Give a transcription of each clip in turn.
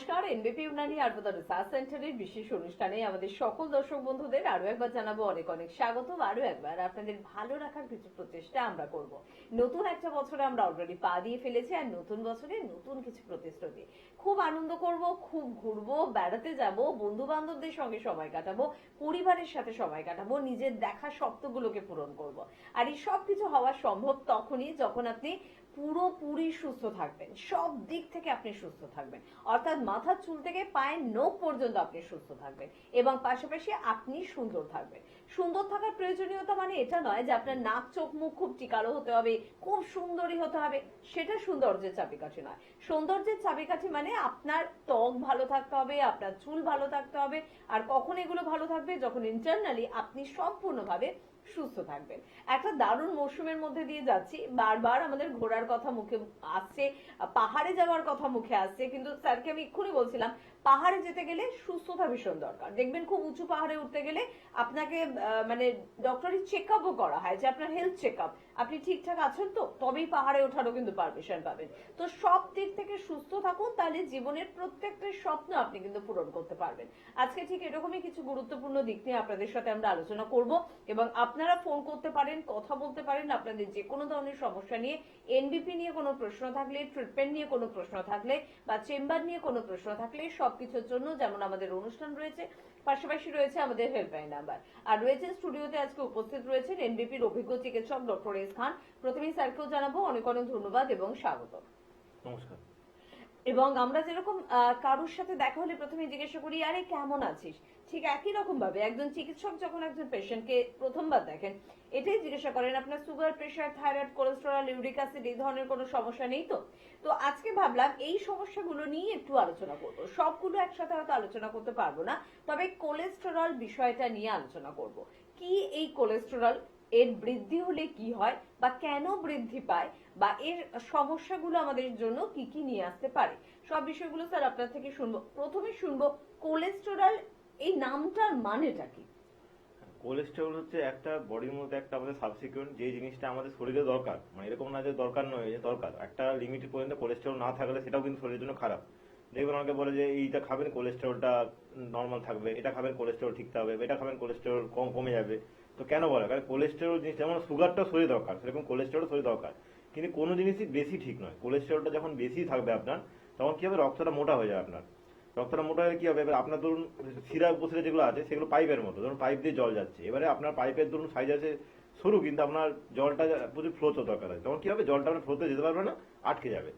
নমস্কার, NBP Unani Ayurveda research সেন্টারের বিশেষ অনুষ্ঠানে আমাদের সকল দর্শক বন্ধুদের আরো একবার জানাবো অনেক অনেক স্বাগত। আরো একবার আপনাদের ভালো রাখার কিছু প্রচেষ্টা আমরা করব। নতুন একটা বছরে আমরা অলরেডি পা দিয়ে ফেলেছি, আর নতুন বছরে নতুন কিছু প্রতিশ্রুতি। খুব আনন্দ করব, খুব ঘুরবো, বেড়াতে যাব, বন্ধু বান্ধবদের সঙ্গে সময় কাটাবো, পরিবারের সাথে সময় কাটাবো, নিজের দেখা স্বপ্নগুলোকে পূরণ করব। আর এই সব কিছু হওয়া সম্ভব তখনই যখন আপনি পুরোপুরি সুস্থ থাকবেন, সব দিক থেকে আপনি সুস্থ থাকবেন, অর্থাৎ মাথার চুল থেকে পায়ের নখ পর্যন্ত আপনি সুস্থ থাকবেন এবং পাশাপাশি আপনি সুন্দর থাকবেন। সুন্দর থাকার প্রয়োজনীয়তা মানে এটা নয় যে আপনার নাক চোখ মুখ খুব টিকালো হতে হবে, খুব সুন্দরী হতে হবে, সেটা সৌন্দর্যের চাবিকাঠি নয়। সৌন্দর্যের চাবিকাঠি মানে আপনার ত্বক ভালো থাকতে হবে, আপনার চুল ভালো থাকতে হবে। আর কখন এগুলো ভালো থাকবে? যখন ইন্টারনালি আপনি সম্পূর্ণভাবে সুস্থ থাকবেন। একটা দারুণ মৌসুমের মধ্যে দিয়ে যাচ্ছি, বারবার আমাদের ঘোরার কথা মুখে আসছে, পাহাড়ে যাওয়ার কথা মুখে আসছে, কিন্তু স্যারকে আমি এক্ষুনি বলছিলাম পাহাড়ে যেতে গেলে সুস্থতা ভীষণ দরকার। দেখবেন খুব উঁচু পাহাড়ে উঠতে গেলে আপনাকে মানে ডক্টরি চেক আপও করা হয় যে আপনার হেলথ চেক আপ, আপনি ঠিকঠাক আছেন তো, তবেই পাহাড়ে ওঠারও কিন্তু পারমিশন পাবেন। তো সব দিক থেকে সুস্থ থাকুন, তাহলে জীবনের প্রত্যেকটা স্বপ্ন আপনি কিন্তু পূরণ করতে পারবেন। আজকে ঠিক এরকমই কিছু গুরুত্বপূর্ণ দিক নিয়ে আপনাদের সাথে আমরা আলোচনা করব এবং আপনারা ফোন করতে পারেন, কথা বলতে পারেন আপনাদের যে কোনো ধরনের সমস্যা নিয়ে। এনবিপি নিয়ে কোনো প্রশ্ন থাকলে, ট্রিটমেন্ট নিয়ে কোনো প্রশ্ন থাকলে, বা চেম্বার নিয়ে কোনো প্রশ্ন থাকলে, সবকিছুর জন্য যেমন আমাদের অনুষ্ঠান রয়েছে, পাশাপাশি রয়েছে আমাদের হেল্পলাইন নাম্বার। আর রয়েছে স্টুডিওতে আজকে উপস্থিত রয়েছেন এনবিপির অভিজ্ঞ চিকিৎসক ডক্টর এস খান। প্রথমেই স্যারকেও জানাবো অনেক অনেক ধন্যবাদ এবং স্বাগত। নমস্কার। এবং আমরা যেরকম কারোর সাথে দেখা হলে প্রথমে জিজ্ঞাসা করি আরে কেমন আছিস, ঠিক একই রকম ভাবে একজন চিকিৎসক যখন একজন পেশেন্টকে প্রথমবার দেখেন এটাই জিজ্ঞাসা করেন আপনার sugar, pressure, thyroid, cholesterol, uric acid এই ধরনের কোনো সমস্যা নেই তো। তো আজকে ভাবলাম এই সমস্যাগুলো নিয়ে একটু আলোচনা করবো। সবগুলো একসাথে হয়তো আলোচনা করতে পারবো না, তবে কোলেস্টেরল বিষয়টা নিয়ে আলোচনা করব। কি এই কোলেস্টেরল, এর বৃদ্ধি হলে কি হয় বা কেন বৃদ্ধি পায়, বা এর সমস্যাগুলো আমাদের জন্য কি কি নিয়ে আসতে পারে, সব বিষয়গুলো স্যার আপনার থেকে শুনবো। প্রথমে শুনবো কোলেস্টেরল এই নামটার মানেটা কি? কোলেস্টেরল হচ্ছে একটা বডির মধ্যে একটা আমাদের সাবসিকুয়েন্ট যে জিনিসটা আমাদের শরীরে দরকার, মানে এরকম না যে দরকার নয়, যে দরকার। একটা লিমিটেড পর্যন্ত কোলেস্টেরল না থাকলে সেটাও কিন্তু শরীরের জন্য খারাপ। দেখবেন অনেকে বলে যে এইটা খাবেন কোলেস্টেরলটা নর্মাল থাকবে, এটা খাবেন কোলেস্টেরল ঠিক থাকবে, এটা খাবেন কোলেস্টেরল কমে যাবে। তো কেন বলে? কারণ কোলেস্টেরল জিনিস যেমন সুগারটা শরীরে দরকার, সেরকম কোলেস্টেরল শরীরে দরকার। কিন্তু কোনো জিনিসই বেশি ঠিক নয়। কোলেস্টেরলটা যখন বেশি থাকবে আপনার, তখন কি হবে? রক্তটা মোটা হয়ে যাবে আপনার। রক্তটা মোটা হলে কি হবে? এবার আপনার ধরুন শিরা উপশিরা যেগুলো আছে সেগুলো পাইপের মতো, ধরুন পাইপ দিয়ে জল যাচ্ছে, এবারে আপনার পাইপের ধরুন সাইজ আছে সরু, কিন্তু আপনার জলটা প্রচুর ফ্লো তো দরকার হয়, তখন কি হবে? জলটা আপনার ফ্লোতে যেতে পারবে না, আটকে যাবে।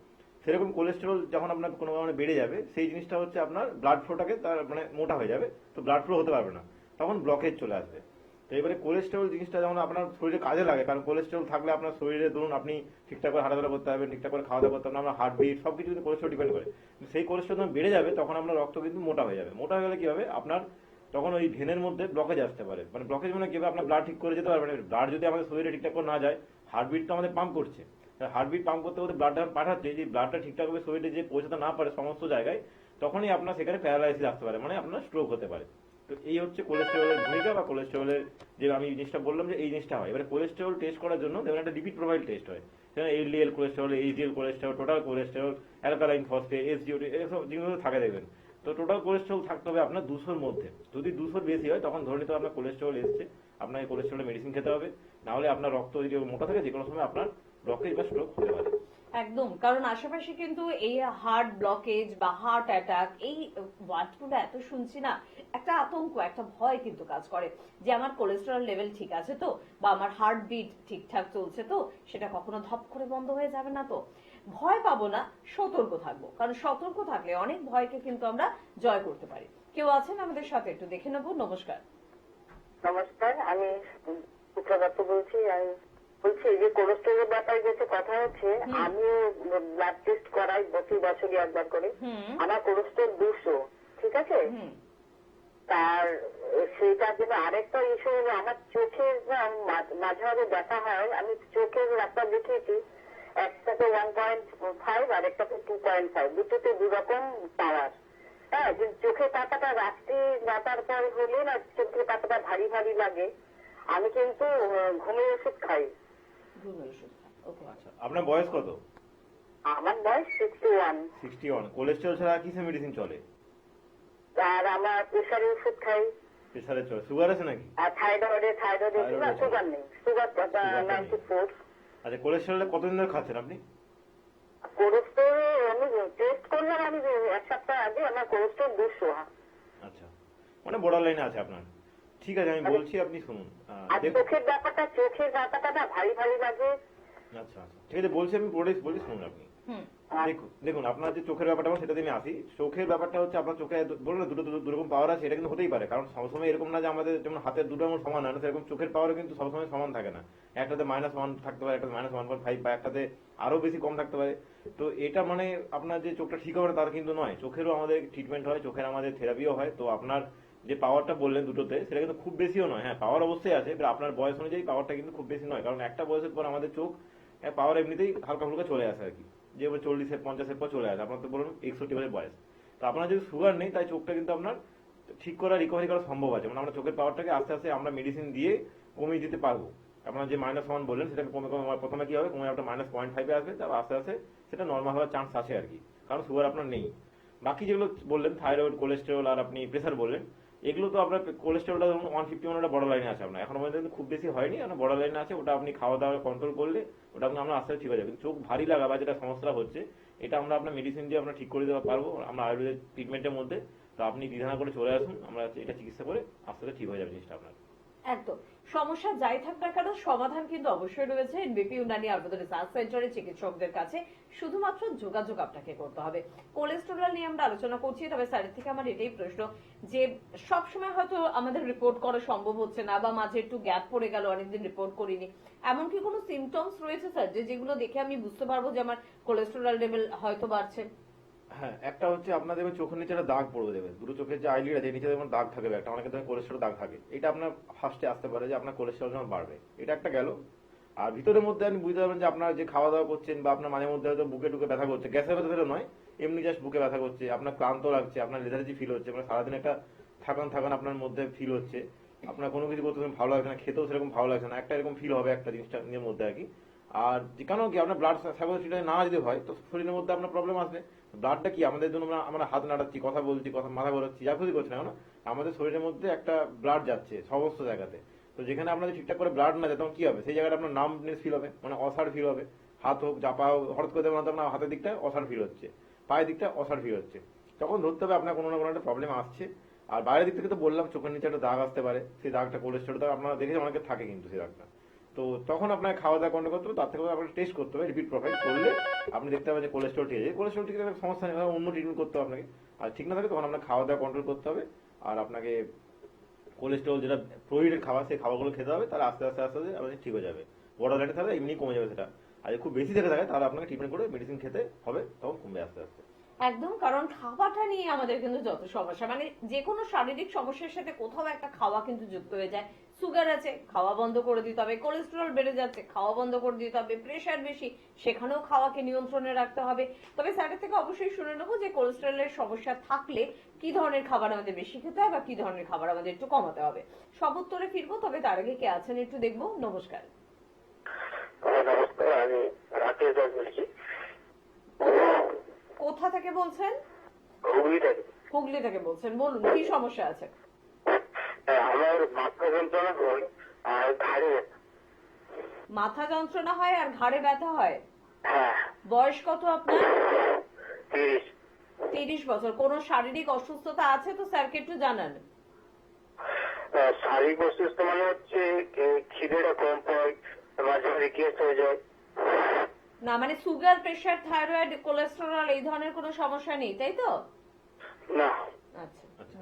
সেরকম কোলেস্টেরল যখন আপনার কোনো কারণে বেড়ে যাবে, সেই জিনিসটা হচ্ছে আপনার ব্লাড ফ্লোটাকে তার মানে মোটা হয়ে যাবে, তো ব্লাড ফ্লো হতে পারবে না, তখন ব্লকেজ চলে আসবে। তো এবারে কোলেস্টেরল জিনিসটা যেমন আপনার শরীরে কাজে লাগে, কারণ কোলেস্টেরল থাকলে আপনার শরীরে ধরুন আপনি ঠিকঠাক করে হাঁটাচলা করতে হবে, ঠিকঠাক করে খাওয়া দাওয়া করতে হবে, আপনার হার্টবিট সবকিছু কিন্তু কোলেস্টেরল ডিপেন্ড করে। সেই কোলেস্টেরল যখন বেড়ে যাবে তখন আপনার রক্ত কিন্তু মোটা হয়ে যাবে। মোটা হয়ে গেলে কি হবে? আপনার তখন ওই ভেনের মধ্যে ব্লকেজ আসতে পারে। মানে ব্লকেজ মানে কি হবে? আপনার ব্লাড ঠিক করে যেতে পারবে না। ব্লাড যদি আমাদের শরীরে ঠিকঠাক করে না যায়, হার্টবিট তো আমাদের পাম্প করছে, হার্টবিট পাম্প করতে করতে ব্লাডটা পাঠাচ্ছে, যে ব্লাডটা ঠিকঠাকভাবে শরীরে যে পৌঁছাতে না পারে সমস্ত জায়গায়, তখনই আপনার সেখানে প্যারালাইসিস আসতে পারে, মানে আপনার স্ট্রোক হতে পারে। তো এই হচ্ছে কোলেস্টেরলের ভূমিকা, বা কোলেস্টেরলের যে আমি জিনিসটা বললাম যে এই জিনিসটা হয়। এবারে কোলেস্টেরল টেস্ট করার জন্য দেখবেন একটা লিপিড প্রোফাইল টেস্ট হয়, যেমন LDL cholesterol, HDL cholesterol, total cholesterol, alkaline phosphate, SGOT, এসব জিনিসগুলো থাকে দেখবেন। তো টোটাল কোলেস্টেরল থাকতে হবে আপনার 200-র মধ্যে। যদি 200-র বেশি হয় তখন ধরে নিতে হবে আপনার কোলেস্টেরল এসছে, আপনাকে কোলেস্টেরলের মেডিসিন খেতে হবে, না হলে আপনার রক্ত যদি মোটা থাকে যে কোনো সময় আপনার ব্লকেজ বা স্ট্রোক হতে পারে। একদম, কারণ আশেপাশে কিন্তু এই হার্ট ব্লকেজ বা হার্ট অ্যাটাক এই ওয়ার্ডগুলো এত শুনছি না, একটা আতঙ্ক, একটা ভয় কিন্তু কাজ করে যে আমার কোলেস্টেরল লেভেল ঠিক আছে তো, বা আমার হার্টবিট ঠিকঠাক চলছে তো, সেটা কখনো ধপ করে বন্ধ হয়ে যাবে না তো। ভয় পাবো না, সতর্ক থাকবো, কারণ সতর্ক থাকলে অনেক ভয়কে কিন্তু আমরা জয় করতে পারি। কেউ আছেন আমাদের সাথে, একটু দেখে নেবো। নমস্কার। নমস্কার, আমি সুপ্রভাত বলছি। আমি বলছি যে কোলেস্টেরলের ব্যাপারে যেটা কথা হচ্ছে, আমিও ব্লাড টেস্ট করাই প্রতি বছরই একবার করে। আমার কোলেস্টেরল 200, ঠিক আছে? তার সেইটার জন্য আরেকটা ইস্যু হলো আমার চোখের মাঝে মাঝে দেখা হয়। আমি চোখের ডাক্তার দেখিয়েছি, একটাতে 1.5 আর একটাতে 2.5, দুটোতে দুরকম পাওয়ার। হ্যাঁ, চোখের পাতাটা রাত্রি 9টার পর হলে না চোখের পাতাটা ভারী ভারী লাগে। আমি কিন্তু ঘুমের ওষুধ খাই। ঘুমের ওষুধ। ওকে, আচ্ছা, আপনার বয়স কত? আমার বয়স 61। 61। কোলেস্টেরল ছাড়া কিসে মেডিসিন চলে? আর আমার প্রেশারের ওষুধ খাই। প্রেসারে চলে। সুগার আছে নাকি? আর থাইরয়েড Thyroid আছে। সুগার নেই, সুগার Sugar টা নেই। 94। আচ্ছা, কোলেস্টেরলটা কতদিন ধরে খাচ্ছেন আপনি? কোলেস্ট্রল আমি টেস্ট করলাম, আমি 1 সপ্তাহ আগে আমার কোলেস্ট্রল 200। আচ্ছা, মানে বর্ডার লাইনে আছে আপনার। ঠিক আছে, আমি বলছি, আপনি শুনুন। আর দেখুন, চোখের ব্যাপারটা না ভারী ভারী লাগে। আচ্ছা আচ্ছা, ঠিক আছে, বলছি আমি বলি, শুনুন আপনি। হুম। দেখুন আপনার যে চোখের ব্যাপারটা সেটাতে আমি আসি। চোখের ব্যাপারটা হচ্ছে আপনার চোখে বলুন না দুরকম পাওয়ার আছে, এটা কিন্তু হতেই পারে। কারণ সবসময় এরকম না যে আমাদের যেমন হাতের দুটো আঙুল সমান হয় না, সেরকম চোখের পাওয়ারও কিন্তু সবসময় সমান থাকে না। একটাতে -1 থাকতে পারে, একটাতে -1.5, বা একটাতে আরো বেশি কম থাকতে পারে। তো এটা মানে আপনার যে চোখটা ঠিক হবে না তার কিন্তু নয়। চোখেরও আমাদের ট্রিটমেন্ট হয়, চোখের আমাদের থেরাপিও হয়। তো আপনার যে পাওয়ারটা বললেন দুটোতে, সেটা কিন্তু খুব বেশিও নয়। হ্যাঁ, পাওয়ার অবশ্যই আছে, এবার আপনার বয়স অনুযায়ী পাওয়ারটা কিন্তু খুব বেশি নয়। কারণ একটা বয়সের পর আমাদের চোখ পাওয়ার এমনিতেই হালকা ফুলকা চলে আসে আর কি। যে 40-50 পর চলে আসে। আপনার তো বলুন 61 বছর বয়স। তো আপনার যদি সুগার নেই, তাই চোখটা কিন্তু আপনার ঠিক করা, রিকভারি করা সম্ভব আছে। মানে আমরা চোখের পাওয়ারটাকে আস্তে আস্তে আমরা মেডিসিন দিয়ে কমিয়ে দিতে পারবো। আপনার যে -1 বললেন, সেটাকে কমে প্রথমে কি হবে, কমে আপনার -0.5 আসবে, তারপর আস্তে আস্তে সেটা নর্মাল হওয়ার চান্স আছে আর কি। কারণ সুগার আপনার নেই। বাকি যেগুলো বললেন, থাইরয়েড, কোলেস্টেরল আর আপনি প্রেসার বললেন, এগুলো তো আপনার কোলেস্টেরলটা ধরুন 151 বর্ডার লাইনে আছে আপনার, এখনো পর্যন্ত খুব বেশি হয়নি, বর্ডার লাইনে আছে। ওটা আপনি খাওয়া দাওয়া কন্ট্রোল করলে ওটা আমরা আস্তে আস্তে ঠিক হয়ে যাবে। চোখ ভারী লাগা বা যেটা সমস্যা হচ্ছে, এটা আমরা আপনার মেডিসিন দিয়ে আমরা ঠিক করে দিতে পারবো, আমরা আয়ুর্বেদিক ট্রিটমেন্টের মধ্যে। তো আপনি দ্বিধা করে চলে আসুন, আমরা এটা চিকিৎসা করে আস্তে আস্তে ঠিক হয়ে যাবে জিনিসটা আপনার। একদম। সমস্যা যাই থাক না কেন, সমাধান কিন্তু অবশ্যই রয়েছে এনবিপি ইউনানি আয়ুর্বেদ রিসার্চ সেন্টারের চিকিৎসকদের কাছে। শুধুমাত্র যোগাযোগ আপনাকে করতে হবে। কোলেস্টেরল নিয়ে আমরা আলোচনা করছি, তবে স্যারের থেকে আমার এটাই প্রশ্ন যে সবসময় হয়তো আমাদের রিপোর্ট করা সম্ভব হচ্ছে না, বা মাঝে একটু গ্যাপ পড়ে গেল, অনেকদিন রিপোর্ট করিনি, এমন কি কোনো সিমটমস রয়েছে স্যার যেগুলো দেখে আমি বুঝতে পারবো যে আমার কোলেস্টেরল লেভেল হয়তো বাড়ছে? হ্যাঁ, একটা হচ্ছে আপনার দেখবেন চোখের নিচে একটা দাগ পড়বে, দেবেন দুটো চোখের যে আইলিড আছে নিচে দেখবেন দাগ থাকে একটা, অনেকের দেখবেন কোলেস্টেরল দাগ থাকে। এটা আপনার ফার্স্টে আসতে পারে যে আপনার কোলেস্টেরল যখন বাড়বে, এটা একটা গেল। আর ভিতরের মধ্যে আপনি বুঝতে পারবেন যে আপনার যে খাওয়া দাওয়া করছেন, বা আপনার মাঝে মধ্যে হয়তো বুকে টুকে ব্যথা করছে, গ্যাসের ব্যথা সেটা নয়, এমনি জাস্ট বুকে ব্যথা করছে, আপনার ক্লান্ত লাগছে, আপনার লেজারেজি ফিল হচ্ছে, মানে সারাদিন একটা থাকান আপনার মধ্যে ফিল হচ্ছে, আপনার কোনো কিছু করতে ভালো লাগছে না, খেতেও সেরকম ভালো লাগছে না, একটা এরকম ফিল হবে একটা জিনিসটা নিজের মধ্যে আর কি। আর যে কারণ কি আপনার ব্লাড সার্কুলেশনটা না যদি হয়, তো শরীরের মধ্যে আপনার প্রবলেম আসবে। ব্লাডটা কি আমাদের জন্য, আমরা হাত নাড়াচ্ছি, কথা বলছি, কথা মাথা ঘোরাচ্ছি, যা খুশি করছি না কেন, আমাদের শরীরের মধ্যে একটা ব্লাড যাচ্ছে সমস্ত জায়গাতে। তো যেখানে আপনার যদি ঠিকঠাক করে ব্লাড না যায়, তখন কি হবে, সেই জায়গাটা আপনার নামনেস ফিল হবে, মানে অসাড় ফিল হবে। হাত হোক, পা হোক, হঠাৎ করে দেখবেন আপনার হাতের দিকটা অসাড় ফিল হচ্ছে, পায়ের দিকটা অসাড় ফিল হচ্ছে, তখন ধরতে হবে আপনার কোনো না কোনো একটা প্রবলেম আসছে। আর বাইরের দিক থেকে তো বললাম, চোখের নিচে একটা দাগ আসতে পারে, সেই দাগটা কোলেস্টেরল দাগ, আপনারা দেখেছেন অনেকে থাকে কিন্তু সেই দাগটা। তো তখন আপনার খাওয়া দাওয়া কন্ট্রোল করতে হবে, তার থেকে আপনাকে টেস্ট করতে হবে, রিপিট প্রোফাইল করলে আপনি দেখতে পাবেন যে কোলেস্টেরল ঠিক আছে। কোলেস্টেরল ঠিক আছে, সমস্যা নেই, অন্য ট্রিটমেন্ট করতে হবে আপনাকে। আর ঠিক না থাকে তখন আপনার খাওয়া দাওয়া কন্ট্রোল করতে হবে, আর আপনাকে কোলেস্টেরল যেটা প্রয়োজনের খাবার, সেই খাবারগুলো খেতে হবে, তাহলে আস্তে আস্তে আস্তে আস্তে আপনি ঠিক হয়ে যাবে। বর্ডার লাইনে থাকলে এমনি কমে যাবে সেটা। আর যদি খুব বেশি থেকে থাকে, তাহলে আপনাকে ট্রিটমেন্ট করে মেডিসিন খেতে হবে, তখন কমবে আস্তে আস্তে। একদম। কারণ খাওয়াটা নিয়ে আমাদের কিন্তু যত সমস্যা, মানে যে কোনো শারীরিক সমস্যার সাথে কোথাও একটা খাওয়া কিন্তু যুক্ত হয়ে যায়। সুগার আছে, খাওয়া বন্ধ করে দিতে হবে। কোলেস্টেরল বেড়ে যাচ্ছে, খাওয়া বন্ধ করে দিতে হবে। প্রেশার বেশি, সেখানেও খাওয়াকে নিয়ন্ত্রণে রাখতে হবে। তবে স্যারের থেকে অবশ্যই শুনে নেবো যে কোলেস্টেরলের সমস্যা থাকলে কি ধরনের খাবার আমাদের বেশি খেতে হয়, বা কি ধরনের খাবার আমাদের একটু কমাতে হবে। সব উত্তরে ফিরবো, তবে তার আগে কে আছেন একটু দেখবো। নমস্কার। নমস্কার, আমি রাকেশ দাস বলছি। কোথা থেকে বলছেন? হুগলি থেকে। হুগলি থেকে বলছেন, বলুন কি সমস্যা আছে? আমার মাথা যন্ত্রণা হয় আর ঘাড়ে ব্যথা। মাথা যন্ত্রণা হয় আর ঘাড়ে ব্যথা হয়? হ্যাঁ। বয়স কত আপনার? 30। 30 বছর। কোনো শারীরিক অসুস্থতা আছে তো স্যারকে একটু জানান। শারীরিক অসুস্থ মানে হচ্ছে খিদেটা কম পায়, মাঝে মাঝে গ্যাস হয়ে যায়। না মানে সুগার, প্রেশার, থাইরয়েড, কোলেস্টেরল এই ধরনের কোনো সমস্যা নেই, তাই তো? না। আচ্ছা আচ্ছা,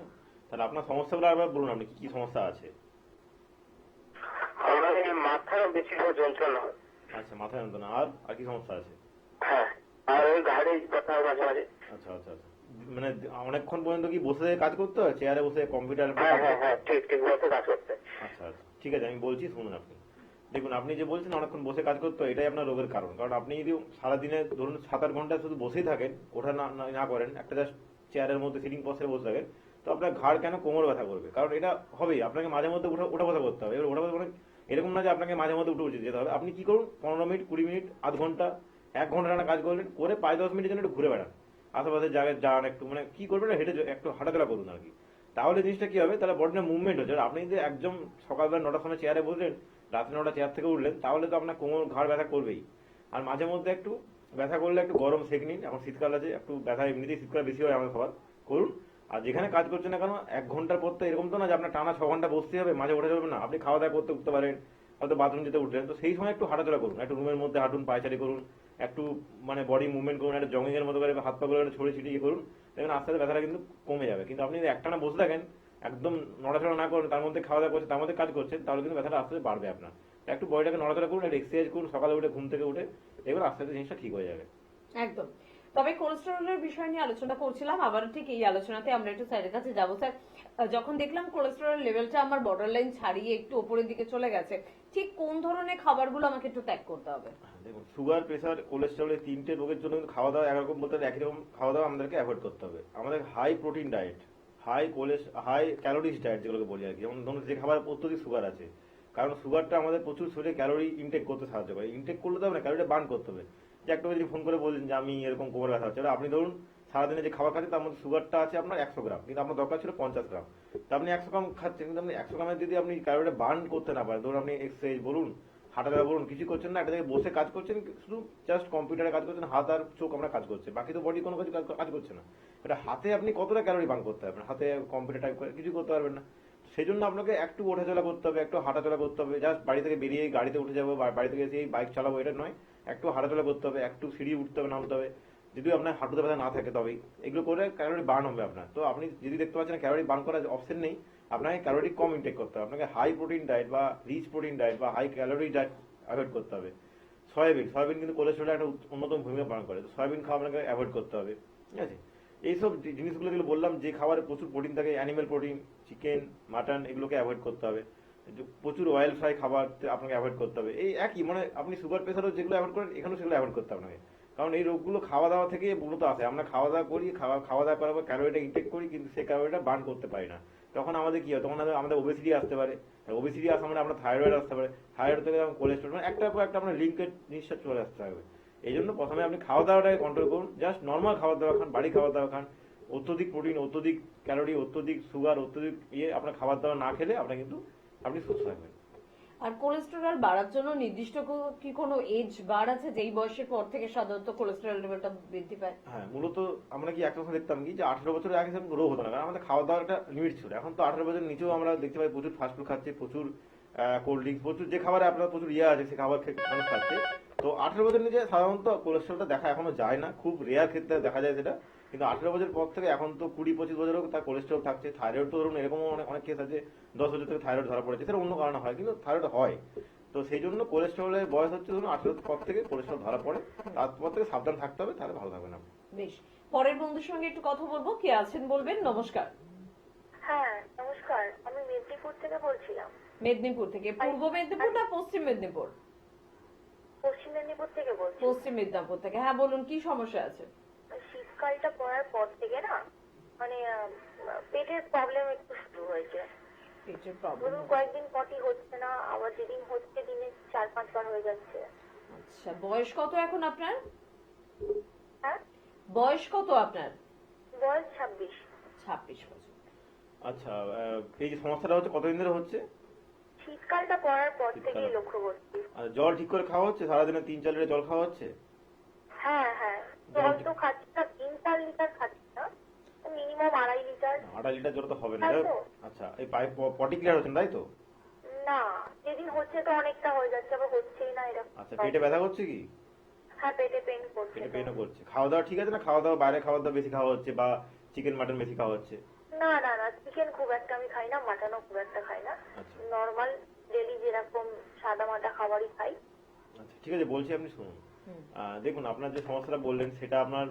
তাহলে আপনার সমস্যাগুলো আবার বলুন, আপনি কি কি সমস্যা আছে? আমার এই মাথার বেশিরভাগ যন্ত্রণা হয়। আচ্ছা, মাথা যন্ত্রণা, আর আর কি সমস্যা আছে? হ্যাঁ, আর ওই ঘাড়ে ব্যথা হয় মাঝে মাঝে। আচ্ছা আচ্ছা আচ্ছা, মানে অনেকক্ষণ পর্যন্ত কি বসে কাজ করতে হয়, চেয়ারে বসে কম্পিউটার? হ্যাঁ হ্যাঁ হ্যাঁ, ঠিক ঠিক বসে কাজ করতে। আচ্ছা আচ্ছা, ঠিক আছে, আমি বলছি শুনুন আপনি। দেখুন, আপনি যে বলছেন অনেকক্ষণ বসে কাজ করতে হয়, এটাই আপনার রোগের কারণ। কারণ আপনি যদি সারাদিনে ধরুন 7-8 ঘন্টা শুধু বসেই থাকেন, ওঠা না করেন, একটা জাস্ট চেয়ারের মধ্যে সিটিং পস্টারে বসে থাকেন, তো আপনার ঘাড় কেন কোমর ব্যথা করবে? কারণ এটা হবেই, আপনাকে মাঝে মধ্যে ওঠা বসা করতে হবে। এবার ওঠা বসা মানে এরকম না যে আপনাকে মাঝে মধ্যে উঠে যেতে হবে। আপনি কি করুন, 15 মিনিট, 20 মিনিট, আধ ঘন্টা 1 ঘন্টা টানা কাজ করলেন, করে 5-10 মিনিটের জন্য একটু ঘুরে বেড়ান, আশেপাশে জায়গায় যান, একটু মানে কি করবেন না, হেঁটে একটু হাঁটাচলা করুন আর কি। তাহলে জিনিসটা কি হবে, তাহলে বডিটা মুভমেন্ট হচ্ছে। আর আপনি যদি একদম সকালবেলা 9টার সময় চেয়ারে বসলেন, রাত্রে 9টা চেয়ার থেকে উঠলেন, তাহলে তো আপনার কোমর ঘাড় ব্যথা করবেই। আর মাঝে মধ্যে একটু ব্যথা করলে একটু গরম সেঁক নিন, এখন শীতকাল আছে, একটু ব্যথা এমনিতেই শীতকাল বেশি হয় আমাদের সবার, করুন। আর যেখানে কাজ করছেন না কেন, 1 ঘন্টার পর তো এরকম তো না যে আপনার টানা 6 ঘন্টা বসতে হবে, মাঝে ওঠা যাবে না। আপনি খাওয়া দাওয়া করতে উঠতে পারেন, হয়তো বাথরুম যেতে উঠলেন, তো সেই সময় একটু হাঁটাচলা করুন, একটু রুমের মধ্যে হাঁটুন, পায়চারি করুন, একটু মানে বডি মুভমেন্ট করুন, একটা জগিং এর মতো করে হাত পা গুলো ছড়িয়ে ছিটিয়ে করুন, দেখবেন আস্তে আস্তে ব্যথাটা কিন্তু কমে যাবে। কিন্তু আপনি যদি একটানা বসে থাকেন, একদম নড়াচড়া না করেন, তার মধ্যে খাওয়া দাওয়া করছেন, তার মধ্যে কাজ করছেন, তাহলে কিন্তু ব্যথাটা আস্তে আস্তে বাড়বে আপনার। একটু বডিটাকে নড়াচড়া করুন, একটু এক্সারসাইজ করুন, সকালে উঠে ঘুম থেকে উঠে, এবার আস্তে আস্তে জিনিসটা ঠিক হয়ে যাবে। একদম। তবে কোলেস্টেরলের বিষয় নিয়ে আলোচনা করছিলাম, আবার ঠিক এই আলোচনাতে আমরা একটু স্যারের কাছে যাবো। স্যার, যখন দেখলাম কোলেস্টেরল লেভেলটা আমার বর্ডার লাইন ছাড়িয়ে একটু উপরের দিকে চলে গেছে, ঠিক কোন ধরনের খাবারগুলো আমাকে একটু ত্যাগ করতে হবে? দেখুন, সুগার, প্রেসার, কোলেস্টেরল, এই 3টে রোগের জন্য কিন্তু খাওয়া দাওয়া একরকম বলতে গেলে একই রকম খাওয়া দাওয়া আমাদেরকে অ্যাভয়েড করতে হবে। আমাদের high protein diet, high calories diet যেগুলোকে বলি আর কি, যেমন ধরুন যে খাবার অত্যধিক সুগার আছে, কারণ সুগারটা আমাদের প্রচুর শরীরে ক্যালোরি ইনটেক করতে সাহায্য করে। ইনটেক করলে তো হবে না, ক্যালোরিটা বার্ন করতে হবে। যে একটা যদি ফোন করে বললেন যে আমি এরকম কোমর ব্যথা হচ্ছে, আপনি ধরুন সারাদিনে যে খাবার খাচ্ছেন তার মধ্যে সুগারটা আছে আপনার 100 গ্রাম, কিন্তু আপনার দরকার ছিল 50 গ্রাম। তো আপনি 100 গ্রাম খাচ্ছেন, কিন্তু আপনি 100 গ্রামের যদি আপনি ক্যালোরিটা বার্ন করতে না পারেন, ধরুন আপনি এক্সারসাইজ বলুন, হাঁটাচলা বলুন, কিছু করছেন না, একটা জায়গায় বসে কাজ করছেন, শুধু জাস্ট কম্পিউটারে কাজ করছেন, হাত আর চোখ আমরা কাজ করছে, বাকি তো বডি কোনো কিছু কাজ করছে না। এটা হাতে আপনি কতটা ক্যালোরি বার্ন করতে পারবেন, হাতে কম্পিউটার টাইপ করে কিছু করতে পারবেন না। সেই জন্য আপনাকে একটু ওঠাচলা করতে হবে, একটু হাঁটাচলা করতে হবে। জাস্ট বাড়ি থেকে বেরিয়ে গাড়িতে উঠে যাবো, বাড়ি থেকে এসে বাইক চালাবো, এটা নয়। একটু হাঁটাচলা করতে হবে, একটু সিঁড়ি উঠতে হবে, নামতে হবে, যদি আপনার হাঁটুতে ব্যথা না থাকে তবেই। এগুলো করে ক্যালোরি বার্ন হবে আপনার। তো আপনি যদি দেখতে পাচ্ছেন ক্যালোরি বার্ন করার অপশন নেই, আপনাকে ক্যালোরি কম ইনটেক করতে হবে, আপনাকে হাই প্রোটিন ডায়েট বা রিচ প্রোটিন ডায়েট বা হাই ক্যালোরি ডায়েট অ্যাভয়েড করতে হবে। সয়াবিন কিন্তু কোলেস্ট্রলের একটা অন্যতম ভূমিকা পালন করে, তো সয়াবিন খাওয়া আপনাকে অ্যাভয়েড করতে হবে, ঠিক আছে। এইসব জিনিসগুলো যেগুলো বললাম, যে খাবারে প্রচুর প্রোটিন থাকে, অ্যানিমেল প্রোটিন, চিকেন, মাটন, এগুলোকে অ্যাভয়েড করতে হবে। প্রচুর অয়েল ফ্রাই খাবার আপনাকে অ্যাভয়েড করতে হবে। এই একই মানে আপনি সুগার প্রেসারও যেগুলো অ্যাভয়েড করেন, এখানেও সেগুলো অ্যাভয়েড করতে হবে আপনাকে। কারণ এই রোগগুলো খাওয়া দাওয়া থেকে মূলত আসে। আমরা খাওয়া দাওয়া করি, খাওয়া দাওয়া করার পর ক্যালোরিটা ইনটেক করি, কিন্তু সেই ক্যালোরিটা বার্ন করতে পারি না। তখন আমাদের কি হয়, তখন আমাদের ওবেসিটি আসতে পারে। ওবেসিটি আসা মানে আমরা থাইরয়েড আসতে পারে, থাইরয়েড থেকে কোলেস্ট্রল, মানে একটার পর একটা আমরা লিঙ্কের জিনিসটা চলে আসতে হবে। এই জন্য প্রথমে আপনি খাওয়া দাওয়াটাকে কন্ট্রোল করুন, জাস্ট নর্মাল খাবার দাওয়া খান, বাড়ি খাবার দাওয়া খান। অত্যধিক প্রোটিন, অত্যধিক ক্যালোরি, অত্যধিক সুগার, অত্যধিক আপনার খাবার দাবার না খেলে আপনি সুস্থ থাকবেন। আর কোলেস্টেরল বাড়ার জন্য নির্দিষ্ট কি কোনো এজ বার আছে, যেই বয়সের পর থেকে সাধারণত কোলেস্টেরল লেভেলটা বৃদ্ধি পায়? হ্যাঁ, মূলত আমরা কি একটা সময় দেখতাম কি, যে 18 বছরের আগে সেরকম রোগ হতো না, কারণ আমাদের খাওয়া দাওয়ার একটা লিমিট ছিল। এখন তো 18 বছরের নিচেও আমরা দেখতে পাই প্রচুর ফাস্টফুড খাচ্ছে, প্রচুর কোল্ড ড্রিঙ্কস, প্রচুর যে খাবারে আপনার প্রচুর আছে, সে খাবার মানুষ খাচ্ছে। তো 18 বছরের নিচে সাধারণত কোলেস্ট্রলটা দেখা এখনো যায় না, খুব রেয়ার ক্ষেত্রে দেখা যায় সেটা। কিন্তু 18 বছর পর থেকে এখন তো 20-25 বছরেও তার কোলেস্ট্রল থাকছে। থাইরয়েড তো ধরুন এরকম অনেক অনেক কেস আছে, 10 বছর থেকে থাইরয়েড ধরা পড়েছে, সেটা অন্য কারণে হয়, কিন্তু থাইরয়েড হয়। তো সেই জন্য কোলেস্ট্রলের বয়স হচ্ছে ধরুন 18 পর থেকে কোলেস্ট্রল ধরা পড়ে, তারপর থেকে সাবধান থাকতে হবে, তাহলে ভালো থাকবেন আপনি। বেশ, পরের বন্ধুর সঙ্গে একটু কথা বলবো। কে আছেন বলবেন? নমস্কার। হ্যাঁ নমস্কার, আমি মেদিনীপুর থেকে বলছিলাম। মেদিনীপুর থেকে? পূর্ব মেদিনীপুর না পশ্চিম মেদিনীপুর? পশ্চিম মেদিনীপুর থেকে বলছি। পশ্চিম মেদিনীপুর থেকে। হ্যাঁ বলুন, কি সমস্যা আছে? শীতকালটা পড়ার পর থেকে না মানে পেটের প্রবলেম একটু শুরু হয়েছে। পেটের প্রবলেম? ধরুন কয়েকদিন পটি হচ্ছে না, আবার যেদিন হচ্ছে দিনে 4-5 বার হয়ে যাচ্ছে। আচ্ছা, বয়স কত এখন আপনার? হ্যাঁ, বয়স কত আপনার? বয়স 26। 26 বছর। আচ্ছা, এই যে সমস্যাটা হচ্ছে কতদিন ধরে হচ্ছে? শীতকালটা পড়ার পর থেকেই লক্ষ্য করছি। আর জল ঠিক করে খাওয়া হচ্ছে? সারাদিনে 3-4 লিটার জল খাওয়া হচ্ছে? হ্যাঁ হ্যাঁ, জল তো খাচ্ছি না, 3-4 লিটার খাচ্ছি না, মিনিমাম 2.5 লিটার। 2.5 লিটার জল তো হবে না। তাই তো? আচ্ছা, এই পটি ক্লিয়ার হচ্ছে না, তাই তো? না, যেদিন হচ্ছে তো অনেকটা হয়ে যাচ্ছে, আবার হচ্ছেই না এরকম। আচ্ছা, পেটে ব্যথা করছে কি? হ্যাঁ, পেটে পেন করছে। পেটে পেনও করছে। খাওয়া দাওয়া ঠিক আছে না? খাওয়া দাওয়া বাইরে খাওয়া দাওয়া বেশি খাওয়া হচ্ছে, বা চিকেন মাটন বেশি খাওয়া হচ্ছে? না না না, চিকেন খুব একটা আমি খাই না, মাটনও খুব একটা খাই না। আচ্ছা নর্মাল ডেলি যেরকম সাদা মাটা খাবারই খাই। আচ্ছা, ঠিক আছে, বলছি, আপনি শুনুন। দেখুন, আপনার যে সমস্যাটা বললেন সেটা আপনার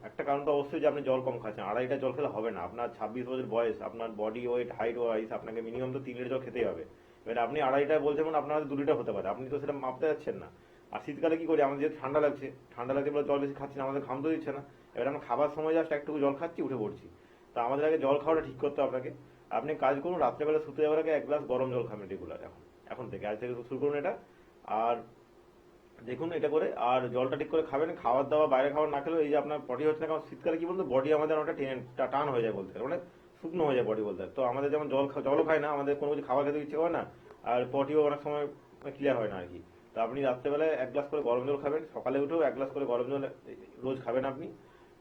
একটা কারণ তো অবশ্যই যে আপনি জল কম খাচ্ছেন। 2.5 লিটার জল খেলে হবে না। আপনার 26 বছর বয়স, আপনার বডি ওয়েট, হাইট ওয়াইজ আপনাকে মিনিমাম তো 3 লিটার জল খেতেই হবে। এবার আপনি 2.5 লিটার বলছেন, মানে আপনার 2 লিটার হতে পারে, আপনি তো সেটা মাপতে যাচ্ছেন না। আর শীতকালে কি করি, আমাদের যেহেতু ঠান্ডা লাগছে বলে জল বেশি খাচ্ছি না, আমাদের ঘাম তো দিচ্ছে না। এবার আমরা খাবার সময় জাস্ট একটু জল খাচ্ছি, উঠে পড়ছি। তো আমাদের আগে জল খাওয়াটা ঠিক করতে হবে আপনাকে। আপনি কাজ করুন, রাত্রেবেলা শুতে যাওয়ার আগে 1 গ্লাস গরম জল খাবেন রেগুলার, এখন থেকে, আজ থেকে শুরু করুন এটা। আর দেখুন এটা করে, আর জলটা ঠিক করে খাবেন, খাবার দাবার বাইরে খাবার না খেলেও এই যে আপনার পটি হচ্ছে না, কারণ শীতকালে কি বলতো বডি আমাদের অনেকটা টান হয়ে যায় বলতে গেলে, মানে শুকনো হয়ে যায় বডি বলতে গেলে। তো আমাদের যেমন জলও খায় না, আমাদের কোনো কিছু খাবার খেতে ইচ্ছে করে না, আর পটিও অনেক সময় ক্লিয়ার হয় না আর কি। তো আপনি রাত্রেবেলায় 1 গ্লাস করে গরম জল খাবেন, সকালে উঠেও 1 গ্লাস করে গরম জল রোজ খাবেন আপনি,